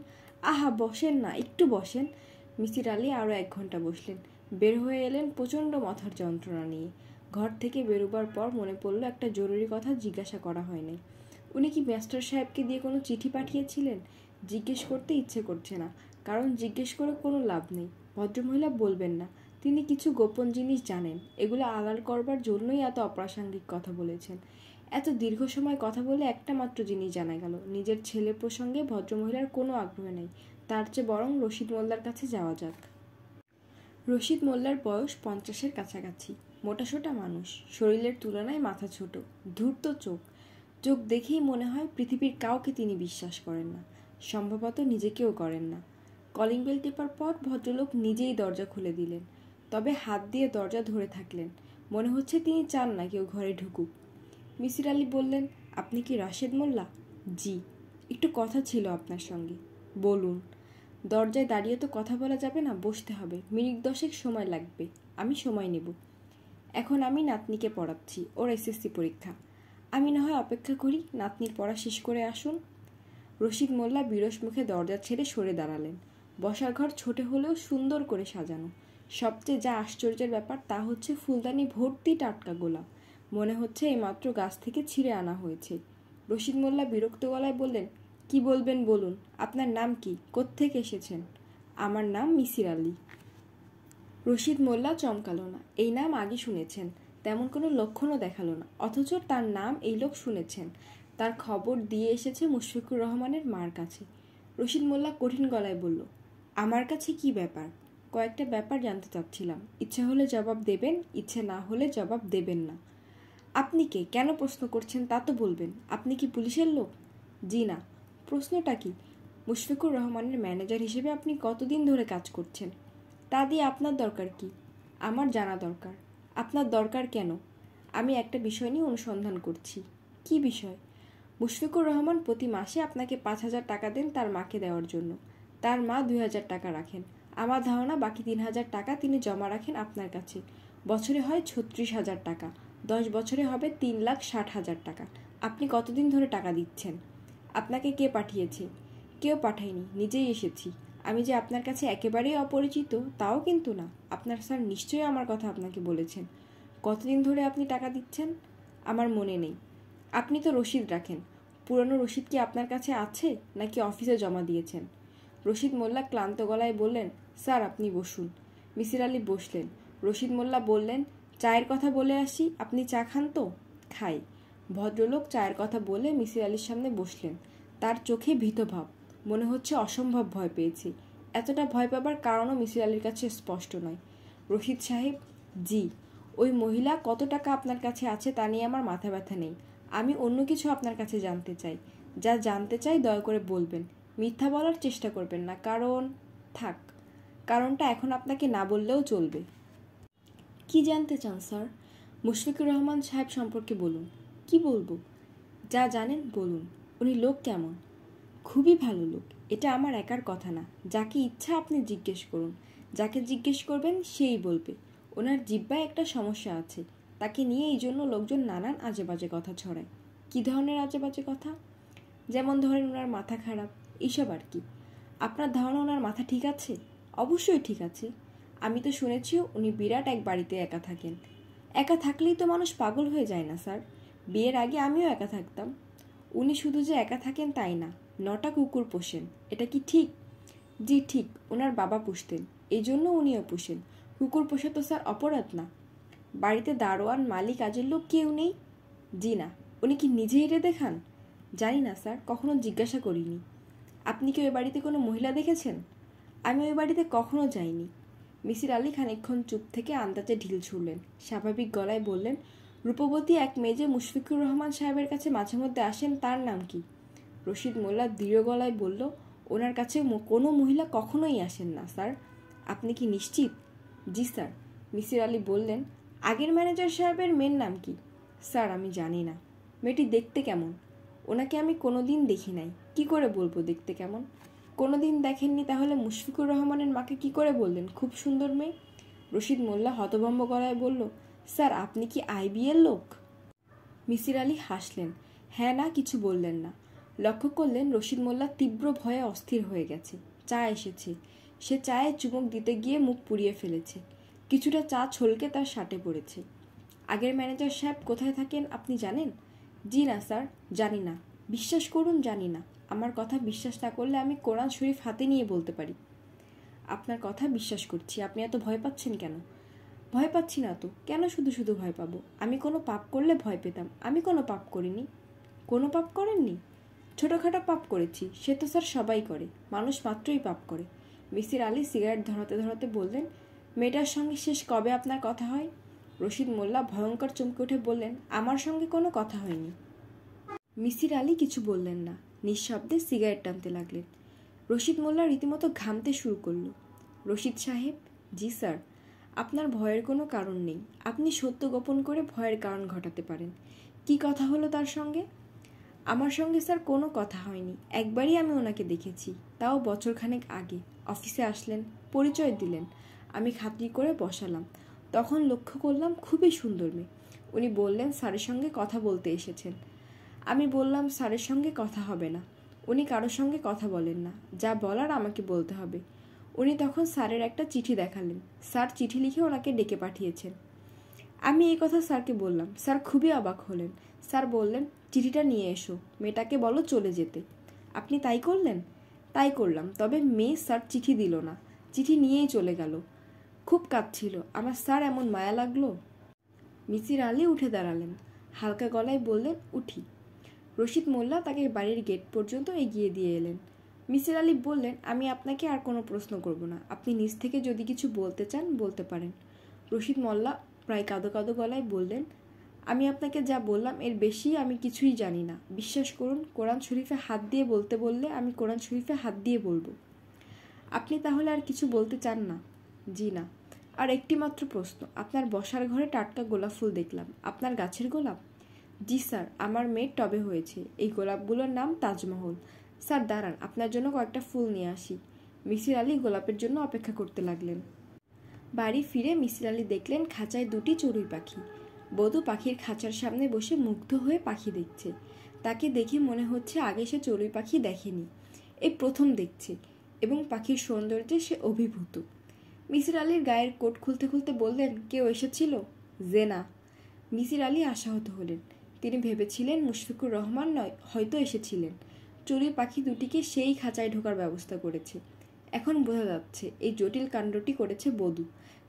আহা বসেন না, একটু বসেন। মিসির আলি আরও 1 ঘন্টা বসলেন। বের হয়ে এলেন প্রচণ্ড মাথার যন্ত্রণা নিয়ে। ঘর থেকে বেরোবার পর মনে পড়ল একটা জরুরি কথা জিজ্ঞাসা করা হয়নি। উনি কি মাস্টার সাহেবকে দিয়ে কোনো চিঠি পাঠিয়েছিলেন? জিজ্ঞেস করতে ইচ্ছে করছে না, কারণ জিজ্ঞেস করে কোনো লাভ নেই। ভদ্রমহিলা বলবেন না, তিনি কিছু গোপন জিনিস জানেন, এগুলো আড়াল করবার জন্যই এত অপ্রাসঙ্গিক কথা বলেছেন। এত দীর্ঘ সময় কথা বলে একটা মাত্র জিনিস জানা গেল, নিজের ছেলে প্রসঙ্গে ভদ্রমহিলার কোনো আগ্রহ নেই। তার চেয়ে বরং রশিদ মোল্লার কাছে যাওয়া যাক। রশিদ মোল্লার বয়স 50-এর কাছাকাছি। মোটাসোটা মানুষ, শরীরের তুলনায় মাথা ছোট, ধূর্ত চোখ। চোখ দেখেই মনে হয় পৃথিবীর কাউকে তিনি বিশ্বাস করেন না, সম্ভবত নিজেকেও করেন না। কলিং বেল টেপার পর ভদ্রলোক নিজেই দরজা খুলে দিলেন, তবে হাত দিয়ে দরজা ধরে থাকলেন। মনে হচ্ছে তিনি চান না কেউ ঘরে ঢুকুক। মিসির আলি বললেন, আপনি কি রাশেদ মোল্লা? জি। একটু কথা ছিল আপনার সঙ্গে। বলুন। দরজায় দাঁড়িয়ে তো কথা বলা যাবে না, বসতে হবে। মিনিট 10 সময় লাগবে, আমি সময় নেব। এখন আমি নাতনিকে পড়াচ্ছি, ওর এসএসসি পরীক্ষা। আমি না হয় অপেক্ষা করি, নাতনির পড়া শেষ করে আসুন। রশিদ মোল্লা বিরস মুখে দরজা ছেড়ে সরে দাঁড়ালেন। বসার ঘর ছোট হলেও সুন্দর করে সাজানো। সবচেয়ে যা আশ্চর্যের ব্যাপার তা হচ্ছে ফুলদানি ভর্তি টাটকা গোলাপ, মনে হচ্ছে এইমাত্র গাছ থেকে ছিঁড়ে আনা হয়েছে। রশিদ মোল্লা বিরক্ত গলায় বললেন, কি বলবেন বলুন। আপনার নাম কি, কোত্থেকে এসেছেন? আমার নাম মিসির আলি। রশিদ মোল্লা চমকালো না। এই নাম আগে শুনেছেন, তেমন কোনো লক্ষণও দেখালো না, অথচ তার নাম এই লোক শুনেছেন। তার খবর দিয়ে এসেছে মুশফিকুর রহমানের মার কাছে। রশিদ মোল্লা কঠিন গলায় বলল, আমার কাছে কি ব্যাপার? কয়েকটা ব্যাপার জানতে চাচ্ছিলাম। ইচ্ছে হলে জবাব দেবেন, ইচ্ছে না হলে জবাব দেবেন না। আপনি কে, কেন প্রশ্ন করছেন তা তো বলবেন। আপনি কি পুলিশের লোক? জি না। প্রশ্নটা কি? মুশফিকুর রহমানের ম্যানেজার হিসেবে আপনি কতদিন ধরে কাজ করছেন? তা দিয়ে আপনার দরকার কি? আমার জানা দরকার। আপনার দরকার কেন? আমি একটা বিষয় নিয়ে অনুসন্ধান করছি। কি বিষয়? মুশফিকুর রহমান প্রতি মাসে আপনাকে 5,000 টাকা দেন তার মাকে দেওয়ার জন্য। তার মা 2,000 টাকা রাখেন। আমার ধারণা বাকি 3,000 টাকা তিনি জমা রাখেন আপনার কাছে। বছরে হয় 36,000 টাকা, 10 বছরে হবে 3,60,000 টাকা। আপনি কতদিন ধরে টাকা দিচ্ছেন? আপনাকে কে পাঠিয়েছে? কেউ পাঠায়নি, নিজেই এসেছি। আমি যে আপনার কাছে একেবারেই অপরিচিত তাও কিন্তু না। আপনার স্যার নিশ্চয়ই আমার কথা আপনাকে বলেছেন। কতদিন ধরে আপনি টাকা দিচ্ছেন? আমার মনে নেই। আপনি তো রসিদ রাখেন, পুরনো রসিদ কি আপনার কাছে আছে নাকি অফিসে জমা দিয়েছেন? রশিদ মোল্লা ক্লান্ত গলায় বললেন, স্যার আপনি বসুন। মিসির আলি বসলেন। রশিদ মোল্লা বললেন, চায়ের কথা বলে আসি, আপনি চা খান তো? খাই। ভদ্রলোক চায়ের কথা বলে মিসির আলির সামনে বসলেন। তার চোখে ভীতভাব, মনে হচ্ছে অসম্ভব ভয় পেয়েছে। এতটা ভয় পাবার কারণও মিসির আলির কাছে স্পষ্ট নয়। রশিদ সাহেব, জি, ওই মহিলা কত টাকা আপনার কাছে আছে তা নিয়ে আমার মাথা ব্যথা নেই। আমি অন্য কিছু আপনার কাছে জানতে চাই। যা জানতে চাই দয়া করে বলবেন, মিথ্যা বলার চেষ্টা করবেন না। কারণ থাক, কারণটা এখন আপনাকে না বললেও চলবে। কি জানতে চান স্যার? মুশফিকুর রহমান সাহেব সম্পর্কে বলুন। কি বলবো? যা জানেন বলুন। উনি লোক কেমন? খুবই ভালো লোক। এটা আমার একার কথা না, যাকে ইচ্ছা আপনি জিজ্ঞেস করুন। যাকে জিজ্ঞেস করবেন সেই বলবে। ওনার জিহ্বায় একটা সমস্যা আছে, তাকে নিয়ে এই জন্য লোকজন নানান আজে বাজে কথা ছড়ায়। কী ধরনের আজে বাজে কথা? যেমন ধরেন ওনার মাথা খারাপ, এইসব আর কি। আপনার ধারণা ওনার মাথা ঠিক আছে? অবশ্যই ঠিক আছে। আমি তো শুনেছিও উনি বিরাট এক বাড়িতে একা থাকেন। একা থাকলেই তো মানুষ পাগল হয়ে যায় না স্যার? বিয়ের আগে আমিও একা থাকতাম। উনি শুধু যে একা থাকেন তাই না, 9টা কুকুর পোষেন। এটা কি ঠিক? জি ঠিক, ওনার বাবা পুষতেন, এই জন্য উনিও পুষেন। কুকুর পোষা তো স্যার অপরাধ না। বাড়িতে দারোয়ান, মালি, কাজের লোক কেউ নেই? জি না। উনি কি নিজে হেঁটে দেখান? জানি না স্যার, কখনো জিজ্ঞাসা করিনি। আপনি কি ওই বাড়িতে কোনো মহিলা দেখেছেন? আমি ওই বাড়িতে কখনো যাইনি। মিসির আলি খানিকক্ষণ চুপ থেকে আন্দাজে ঢিল ছুড়লেন। স্বাভাবিক গলায় বললেন, রূপবতী এক মেয়ে যে মুশফিকুর রহমান সাহেবের কাছে মাঝে মধ্যে আসেন, তার নাম কি? রশিদ মোল্লা দৃঢ় গলায় বলল, ওনার কাছে কোনো মহিলা কখনোই আসেন না স্যার। আপনি কি নিশ্চিত? জি স্যার। মিসির আলি বললেন, আগের ম্যানেজার সাহেবের মেয়ের নাম কি? স্যার আমি জানি না। মেয়েটি দেখতে কেমন? ওনাকে আমি কোনো দিন দেখি নাই, কি করে বলবো দেখতে কেমন? কোনো দিন দেখেননি তাহলে মুশফিকুর রহমানের মাকে কি করে বললেন খুব সুন্দর মেয়ে? রশিদ মোল্লা হতভম্ব গলায় বলল, স্যার আপনি কি আইবিএর লোক? মিসির আলি হাসলেন। হ্যাঁ না কিছু বললেন না। লক্ষ্য করলেন রশিদ মোল্লা তীব্র ভয়ে অস্থির হয়ে গেছে। চা এসেছে। সে চায়ে চুমুক দিতে গিয়ে মুখ পুড়িয়ে ফেলেছে। কিছুটা চা ছলকে তার শার্টে পড়েছে। আগের ম্যানেজার সাহেব কোথায় থাকেন আপনি জানেন? জি না স্যার, জানি না। বিশ্বাস করুন জানি না। আমার কথা বিশ্বাস না করলে আমি কোরআন শরীফ হাতে নিয়ে বলতে পারি। আপনার কথা বিশ্বাস করছি, আপনি এত ভয় পাচ্ছেন কেন? ভয় পাচ্ছি না তো, কেন শুধু শুধু ভয় পাবো? আমি কোনো পাপ করলে ভয় পেতাম, আমি কোনো পাপ করিনি। কোনো পাপ করেননি? ছোটোখাটো পাপ করেছি, সে তো স্যার সবাই করে, মানুষ মাত্রই পাপ করে। মিসির আলি সিগারেট ধরাতে ধরাতে বললেন, মেয়েটার সঙ্গে শেষ কবে আপনার কথা হয়? রশিদ মোল্লা ভয়ঙ্কর চমকে উঠে বললেন, আমার সঙ্গে কোনো কথা হয়নি। মিসির আলি কিছু বললেন না, নিঃশব্দে সিগারেট টানতে লাগলেন। রশিদ মোল্লা রীতিমতো ঘামতে শুরু করল। রশিদ সাহেব, জি স্যার। আপনার ভয়ের কোনো কারণ নেই। আপনি সত্য গোপন করে ভয়ের কারণ ঘটাতে পারেন। কি কথা হলো তার সঙ্গে? আমার সঙ্গে স্যার কোনো কথা হয়নি। একবারই আমি ওনাকে দেখেছি, তাও বছরখানেক আগে। অফিসে আসলেন, পরিচয় দিলেন, আমি খাতির করে বসালাম। তখন লক্ষ্য করলাম খুবই সুন্দর মেয়ে। উনি বললেন স্যারের সঙ্গে কথা বলতে এসেছেন। আমি বললাম স্যারের সঙ্গে কথা হবে না। উনি কারোর সঙ্গে কথা বলেন না, যা বলার আমাকে বলতে হবে। উনি তখন স্যারের একটা চিঠি দেখালেন। স্যার চিঠি লিখে ওনাকে ডেকে পাঠিয়েছেন। আমি এই কথা স্যারকে বললাম। স্যার খুবই অবাক হলেন। স্যার বললেন, চিঠিটা নিয়ে এসো, মেয়েটাকে বলো চলে যেতে। আপনি তাই করলেন? তাই করলাম, তবে মেয়ে স্যার চিঠি দিল না, চিঠি নিয়েই চলে গেল। খুব কাঁদছিল। আমার স্যার এমন মায়া লাগলো। মিসির আলি উঠে দাঁড়ালেন, হালকা গলায় বললেন, উঠি। রশিদ মোল্লা তাকে বাড়ির গেট পর্যন্ত এগিয়ে দিয়ে এলেন। মিসির আলি বললেন, আমি আপনাকে আর কোনো প্রশ্ন করব না, আপনি নিজ থেকে যদি কিছু বলতে চান বলতে পারেন। রশিদ মোল্লা প্রায় কাঁদো কাঁদো গলায় বললেন, আমি আপনাকে যা বললাম এর বেশি আমি কিছুই জানি না। বিশ্বাস করুন, কোরআন শরীফে হাত দিয়ে বলতে বললে আমি কোরআন শরীফে হাত দিয়ে বলবো। আপনি তাহলে আর কিছু বলতে চান না? জি না। আর একটি মাত্র প্রশ্ন, আপনার বসার ঘরে টাটকা গোলাপ ফুল দেখলাম, আপনার গাছের গোলাপ? জি স্যার, আমার মেয়ের টবে হয়েছে। এই গোলাপগুলোর নাম তাজমহল। স্যার দাঁড়ান, আপনার জন্য কয়েকটা ফুল নিয়ে আসি। মিসির আলি গোলাপের জন্য অপেক্ষা করতে লাগলেন। বাড়ি ফিরে মিসির আলি দেখলেন খাঁচায় 2টি চড়ুই পাখি। বধূ পাখির খাঁচার সামনে বসে মুগ্ধ হয়ে পাখি দেখছে। তাকে দেখে মনে হচ্ছে আগে সে চড়ুই পাখি দেখেনি, এই প্রথম দেখছে, এবং পাখির সৌন্দর্যে সে অভিভূত। মিসির আলির গায়ের কোট খুলতে খুলতে বললেন, কেউ এসেছিল? জেনা। মিসির আলি আশাহত হলেন। তিনি ভেবেছিলেন মুশফিকুর রহমান নয়, হয়তো এসেছিলেন। চড়ুই পাখি দুটিকে সেই খাঁচায় ঢোকার ব্যবস্থা করেছে। এখন বোঝা যাচ্ছে এই জটিল কাণ্ডটি করেছে বধূ।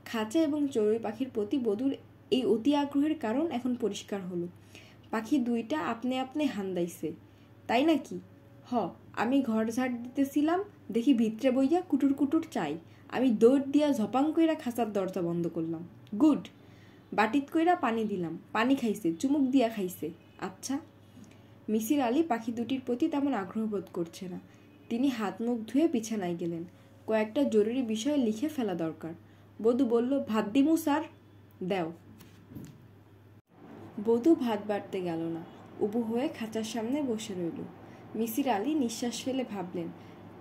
খাঁচা এবং চড়ুই পাখির প্রতি বধূর এই অতি আগ্রহের কারণ এখন পরিষ্কার হলো। পাখি দুইটা আপনি আপনি হান্দাইছে, তাই নাকি? হ, আমি ঘর ঝাড় দিতেছিলাম, দেখি ভিতরে বইয়া কুটুর কুটুর চাই। আমি দৌড় দিয়া ঝপাং কইরা খাঁচার দরজা বন্ধ করলাম। গুড। বাটিত কইরা পানি দিলাম, পানি খাইছে, চুমুক দিয়া খাইছে। আচ্ছা। মিসির আলি পাখি দুটির প্রতি তেমন আগ্রহ বোধ করছে না। তিনি হাত মুখ ধুয়ে বিছানায় গেলেন। কয়েকটা জরুরি বিষয় লিখে ফেলা দরকার। বধূ বলল, ভাত দিমু স্যার? দেও। বধূ ভাত বাড়তে গেল না, উবু হয়ে খাঁচার সামনে বসে রইল। মিসির আলি নিঃশ্বাস ফেলে ভাবলেন,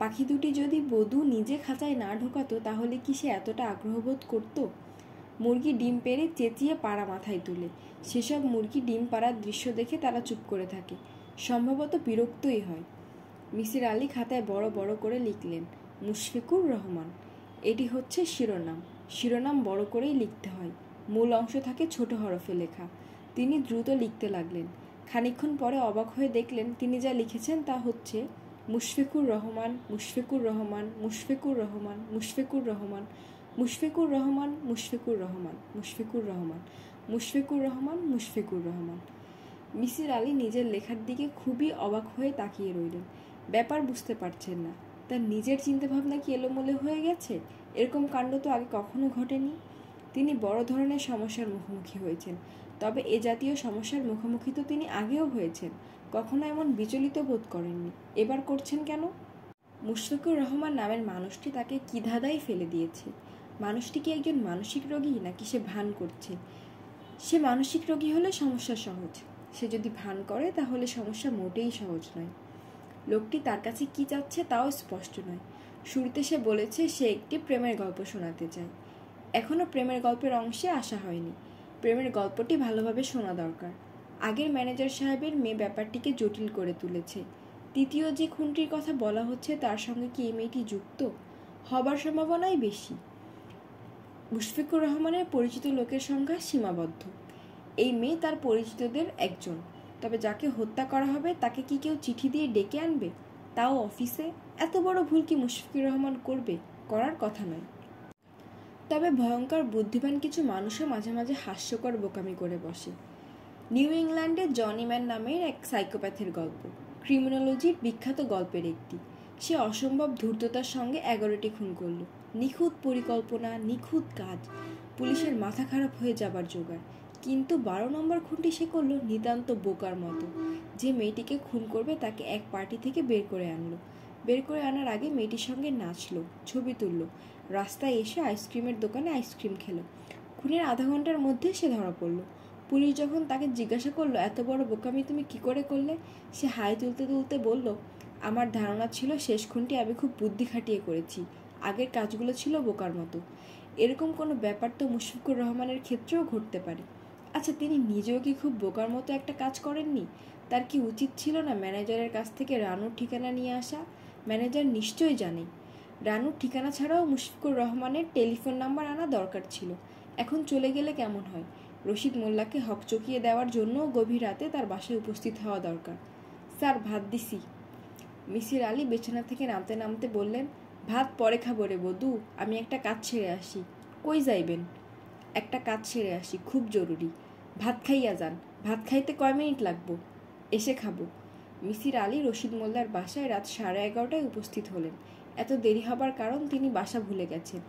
পাখি দুটি যদি বধূ নিজে খাঁচায় না ঢোকাতো তাহলে কি সে এতটা আগ্রহবোধ করত? মুরগি ডিম পেড়ে চেঁচিয়ে পাড়া মাথায় তুলে। সেসব মুরগি ডিম পাড়ার দৃশ্য দেখে তারা চুপ করে থাকে, সম্ভবত বিরক্তই হয়। মিসির আলি খাতায় বড় বড় করে লিখলেন, মুশফিকুর রহমান। এটি হচ্ছে শিরোনাম। শিরোনাম বড় করেই লিখতে হয়, মূল অংশ থাকে ছোট হরফে লেখা। তিনি দ্রুত লিখতে লাগলেন। খানিকক্ষণ পরে অবাক হয়ে দেখলেন তিনি যা লিখেছেন তা হচ্ছে, মুশফিকুর রহমান, মুশফিকুর রহমান, মুশফিকুর রহমান, মুশফিকুর রহমান, মুশফিকুর রহমান, মুশফিকুর রহমান, মুশফিকুর রহমান, মুশফিকুর রহমান, মুশফিকুর রহমান। মিসির আলি নিজের লেখার দিকে খুবই অবাক হয়ে তাকিয়ে রইলেন। ব্যাপার বুঝতে পারছেন না। তার নিজের চিন্তাভাবনা কি এলোমেলো হয়ে গেছে? এরকম কাণ্ড তো আগে কখনো ঘটেনি। তিনি বড় ধরনের সমস্যার মুখোমুখি হয়েছেন, তবে এ জাতীয় সমস্যার মুখোমুখি তো তিনি আগেও হয়েছেন, কখনো এমন বিচলিত বোধ করেননি। এবার করছেন কেন? মুশফিকুর রহমান নামের মানুষটি তাকে কি ধাঁধায় ফেলে দিয়েছে। মানুষটি কি একজন মানসিক রোগী, নাকি সে ভান করছে? সে মানসিক রোগী হলে সমস্যা সহজ, সে যদি ভান করে তাহলে সমস্যা মোটেই সহজ নয়। লোকটি তার কাছে কি চাচ্ছে তাও স্পষ্ট নয়। শুরুতে সে বলেছে সে একটি প্রেমের গল্প শোনাতে চায়। এখনও প্রেমের গল্পের অংশে আসা হয়নি। প্রেমের গল্পটি ভালোভাবে শোনা দরকার। আগের ম্যানেজার সাহেবের মেয়ে ব্যাপারটিকে জটিল করে তুলেছে। তৃতীয় যে খুনটির কথা বলা হচ্ছে তার সঙ্গে কি এই মেয়েটি যুক্ত? হবার সম্ভাবনাই বেশি। মুশফিকুর রহমানের পরিচিত লোকের সংখ্যা সীমাবদ্ধ। এই মেয়ে তার পরিচিতদের একজন। তবে যাকে হত্যা করা হবে তাকে কি কেউ চিঠি দিয়ে ডেকে আনবে, তাও অফিসে? এত বড় ভুল কি মুশফিকুর রহমান করবে? করার কথা নয়। তবে ভয়ঙ্কর বুদ্ধিমান কিছু মানুষও মাঝে মাঝে হাস্যকর বোকামি করে বসে। নিউ ইংল্যান্ডে জনি ম্যান নামের এক সাইকোপ্যাথের গল্প, ক্রিমিনোলজির বিখ্যাত গল্পের একটি। সে অসম্ভব ধূর্ততার সঙ্গে 11টি খুন করল। নিখুঁত পরিকল্পনা, নিখুঁত কাজ, পুলিশের মাথা খারাপ হয়ে যাবার জোগাড়। কিন্তু 12 নম্বর খুনটি সে করল নিতান্ত বোকার মতো। যে মেয়েটিকে খুন করবে তাকে এক পার্টি থেকে বের করে আনলো। বের করে আনার আগে মেয়েটির সঙ্গে নাচলো, ছবি তুললো, রাস্তায় এসে আইসক্রিমের দোকানে আইসক্রিম খেলো। খুনের আধা ঘন্টার মধ্যে সে ধরা পড়লো। পুলিশ যখন তাকে জিজ্ঞাসা করলো, এত বড় বোকামি তুমি কি করে করলে, সে হাই তুলতে তুলতে বলল, আমার ধারণা ছিল শেষ খুনটি আমি খুব বুদ্ধি খাটিয়ে করেছি, আগের কাজগুলো ছিল বোকার মতো। এরকম কোনো ব্যাপার তো মুশফিকুর রহমানের ক্ষেত্রেও ঘটতে পারে। আচ্ছা, তিনি নিজেও কি খুব বোকার মতো একটা কাজ করেননি? তার কি উচিত ছিল না ম্যানেজারের কাছ থেকে রানুর ঠিকানা নিয়ে আসা? ম্যানেজার নিশ্চয়ই জানে। রানুর ঠিকানা ছাড়াও মুশফিকুর রহমানের টেলিফোন নাম্বার আনা দরকার ছিল। এখন চলে গেলে কেমন হয়? রশিদ মোল্লাকে হকচকিয়ে দেওয়ার জন্যও গভীর রাতে তার বাসায় উপস্থিত হওয়া দরকার। স্যার, ভাত দিছি। মিসির আলি বিছানা থেকে নামতে নামতে বললেন, ভাত পরে খাবো রে বধূ, আমি একটা কাজ ছেড়ে আসি। কই যাইবেন? একটা কাজ সেরে আসি, খুব জরুরি। ভাত খাইয়া যান। ভাত খাইতে কয় মিনিট লাগবো? এসে খাবো। মিসির আলি রশিদ মোল্লার বাসায় রাত 11:30টায় উপস্থিত হলেন। এত দেরি হবার কারণ তিনি বাসা ভুলে গেছেন।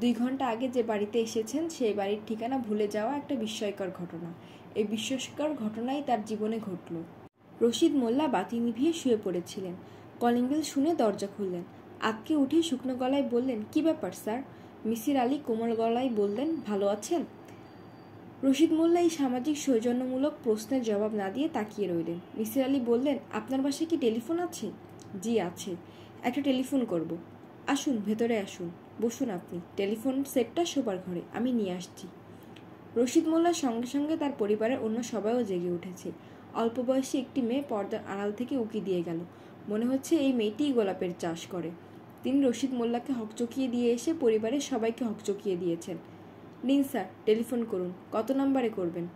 2 ঘন্টা আগে যে বাড়িতে এসেছেন সেই বাড়ির ঠিকানা ভুলে যাওয়া একটা বিস্ময়কর ঘটনা। এই বিস্ময়কর ঘটনাই তার জীবনে ঘটল। রশিদ মোল্লা বাতি নিভিয়ে শুয়ে পড়েছিলেন। কলিং বেল শুনে দরজা খুললেন। আঁতকে উঠে শুকনো গলায় বললেন, কি ব্যাপার স্যার? মিসির আলি কোমল গলায় বললেন, ভালো আছেন? রশিদ মোল্লা এই সামাজিক সৌজন্যমূলক প্রশ্নের জবাব না দিয়ে তাকিয়ে রইলেন। মিসির আলি বললেন, আপনার বাসায় কি টেলিফোন আছে? জি আছে। একটা টেলিফোন করব। আসুন, ভেতরে আসুন, বসুন আপনি। টেলিফোন সেটটা শোবার ঘরে, আমি নিয়ে আসছি। রশিদ মোল্লার সঙ্গে সঙ্গে তার পরিবারের অন্য সবাইও জেগে উঠেছে। অল্প বয়সী একটি মেয়ে পর্দার আড়াল থেকে উকি দিয়ে গেল। মনে হচ্ছে এই মেয়েটিই গোলাপের চাষ করে। তিনি রশিদ মোল্লাকে হকচকিয়ে দিয়ে এসে পরিবারের সবাইকে হকচকিয়ে দিয়েছেন। নিন স্যার, টেলিফোন করুন। কত নাম্বারে করবেন?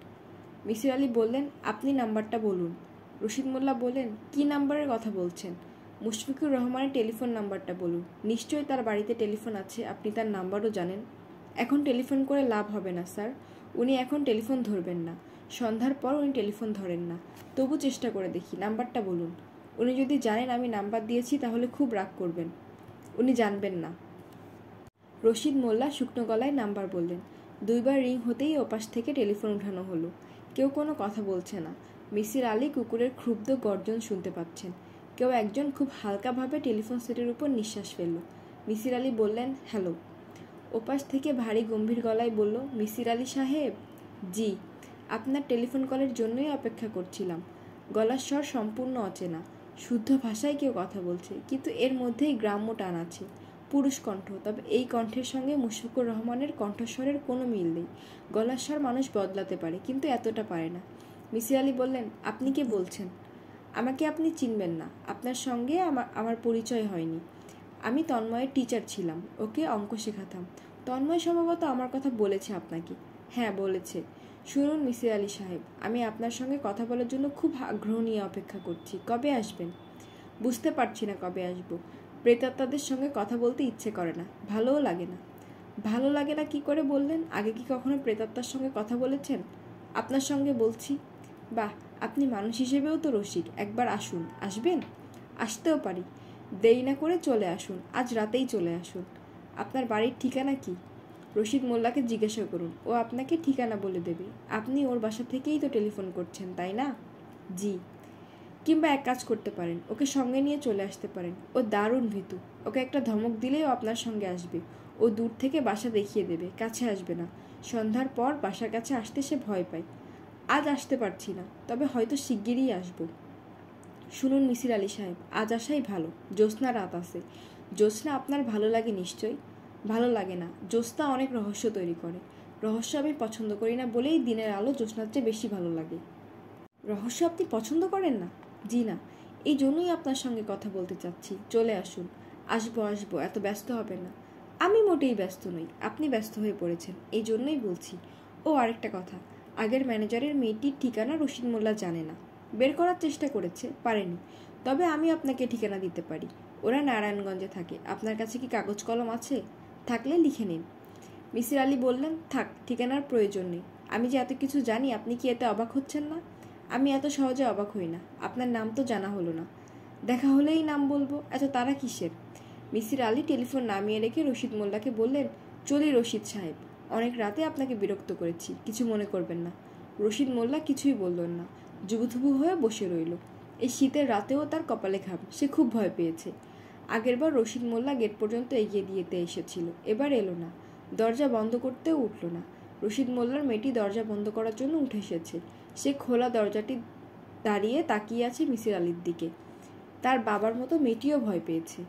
মিসির আলি বললেন, আপনি নাম্বারটা বলুন। রশিদ মোল্লা বললেন, কি নাম্বারের কথা বলছেন? মুশফিকুর রহমানের টেলিফোন নাম্বারটা বলুন। নিশ্চয়ই তার বাড়িতে টেলিফোন আছে, আপনি তার নাম্বারও জানেন। এখন টেলিফোন করে লাভ হবে না স্যার, উনি এখন টেলিফোন ধরবেন না। সন্ধ্যার পর উনি টেলিফোন ধরেন না। তবু চেষ্টা করে দেখি, নাম্বারটা বলুন। উনি যদি জানেন আমি নাম্বার দিয়েছি তাহলে খুব রাগ করবেন। উনি জানবেন না। রশিদ মোল্লা শুকনো গলায় নাম্বার বললেন। 2 বার রিং হতেই ওপাশ থেকে টেলিফোন উঠানো হলো। কেউ কোনো কথা বলছে না। মিসির আলি কুকুরের ক্ষুব্ধ গর্জন শুনতে পাচ্ছেন। কেউ একজন খুব হালকাভাবে টেলিফোন সেটের উপর নিঃশ্বাস ফেলল। মিসির আলি বললেন, হ্যালো। ওপাশ থেকে ভারী গম্ভীর গলায় বলল, মিসির আলি সাহেব? জি, আপনার টেলিফোন কলের জন্যই অপেক্ষা করছিলাম। গলার স্বর সম্পূর্ণ অচেনা। শুদ্ধ ভাষায় কেউ কথা বলছে, কিন্তু এর মধ্যেই গ্রাম্য টান আছে। পুরুষ কণ্ঠ, তবে এই কণ্ঠের সঙ্গে মুশফিকুর রহমানের কণ্ঠস্বরের কোনো মিল নেই। গলার স্বর মানুষ বদলাতে পারে, কিন্তু এতটা পারে না। মিসির আলি বললেন, আপনি কে বলছেন? আমাকে আপনি চিনবেন না। আপনার সঙ্গে আমার পরিচয় হয়নি। আমি তন্ময়ের টিচার ছিলাম, ওকে অঙ্ক শেখাতাম। তন্ময় সম্ভবত আমার কথা বলেছে আপনাকে। হ্যাঁ, বলেছে। শুনুন মিসির আলি সাহেব, আমি আপনার সঙ্গে কথা বলার জন্য খুব আগ্রহ নিয়ে অপেক্ষা করছি। কবে আসবেন? বুঝতে পারছি না কবে আসবো। প্রেতাত্মাদের সঙ্গে কথা বলতে ইচ্ছে করে না, ভালোও লাগে না। ভালো লাগে না কি করে বললেন? আগে কি কখনো প্রেতাত্মার সঙ্গে কথা বলেছেন? আপনার সঙ্গে বলছি। বাহ, আপনি মানুষ হিসেবেও তো রসিক। একবার আসুন। আসবেন? আসতেও পারি। দেরি না করে চলে আসুন, আজ রাতেই চলে আসুন। আপনার বাড়ির ঠিকানা কি? রশিদ মোল্লাকে জিজ্ঞাসা করুন, ও আপনাকে ঠিকানা বলে দেবে। আপনি ওর বাসা থেকেই তো টেলিফোন করছেন, তাই না? জি। কিংবা এক কাজ করতে পারেন, ওকে সঙ্গে নিয়ে চলে আসতে পারেন। ও দারুণ ভীতু। ওকে একটা ধমক দিলেই ও আপনার সঙ্গে আসবে। ও দূর থেকে বাসা দেখিয়ে দেবে, কাছে আসবে না। সন্ধ্যার পর বাসার কাছে আসতে সে ভয় পায়। আজ আসতে পারছি না, তবে হয়তো শিগগিরই আসবো। শুনুন মিসির আলি সাহেব, আজ আসাই ভালো। জ্যোৎস্না রাত আছে। জ্যোৎস্না আপনার ভালো লাগে নিশ্চয়ই? ভালো লাগে না। জ্যোৎস্না অনেক রহস্য তৈরি করে। রহস্য আমি পছন্দ করি না বলেই দিনের আলো জ্যোৎস্নার চেয়ে বেশি ভালো লাগে। রহস্য আপনি পছন্দ করেন না? জি না। এই জন্যই আপনার সঙ্গে কথা বলতে চাচ্ছি। চলে আসুন। আসবো আসবো, এত ব্যস্ত হবেন না। আমি মোটেই ব্যস্ত নই, আপনি ব্যস্ত হয়ে পড়েছেন, এই জন্যই বলছি। ও আরেকটা কথা, আগের ম্যানেজারের মেয়েটির ঠিকানা রশিদ মোল্লা জানে না। বের করার চেষ্টা করেছে, পারেনি। তবে আমি আপনাকে ঠিকানা দিতে পারি। ওরা নারায়ণগঞ্জে থাকে। আপনার কাছে কি কাগজ কলম আছে? থাকলে লিখে নিন। মিসির আলি বললেন, থাক, ঠিকানার প্রয়োজন নেই। আমি যে এত কিছু জানি, আপনি কি এতে অবাক হচ্ছেন না? আমি এত সহজে অবাক হই না। আপনার নাম তো জানা হলো না। দেখা হলেই নাম বলবো, এত তারা কিসের? মিসির আলি টেলিফোন নামিয়ে রেখে রশিদ মোল্লাকে বললেন, চলি রশিদ সাহেব, অনেক রাতে আপনাকে বিরক্ত করেছি, কিছু মনে করবেন না। রশিদ মোল্লা কিছুই বললেন না, জুবুথুবু হয়ে বসে রইল। এই শীতের রাতেও তার কপালে ঘাম। সে খুব ভয় পেয়েছে। আগেরবার রশিদ মোল্লা গেট পর্যন্ত এগিয়ে দিতে এসেছিল, এবার এলো না। দরজা বন্ধ করতেও উঠল না। রশিদ মোল্লার মেয়েটি দরজা বন্ধ করার জন্য উঠে এসেছে। সে খোলা দরজাটি দাঁড়িয়ে তাকিয়ে আছে মিসির আলির দিকে। তার বাবার মতো মেয়েটিও ভয় পেয়েছে।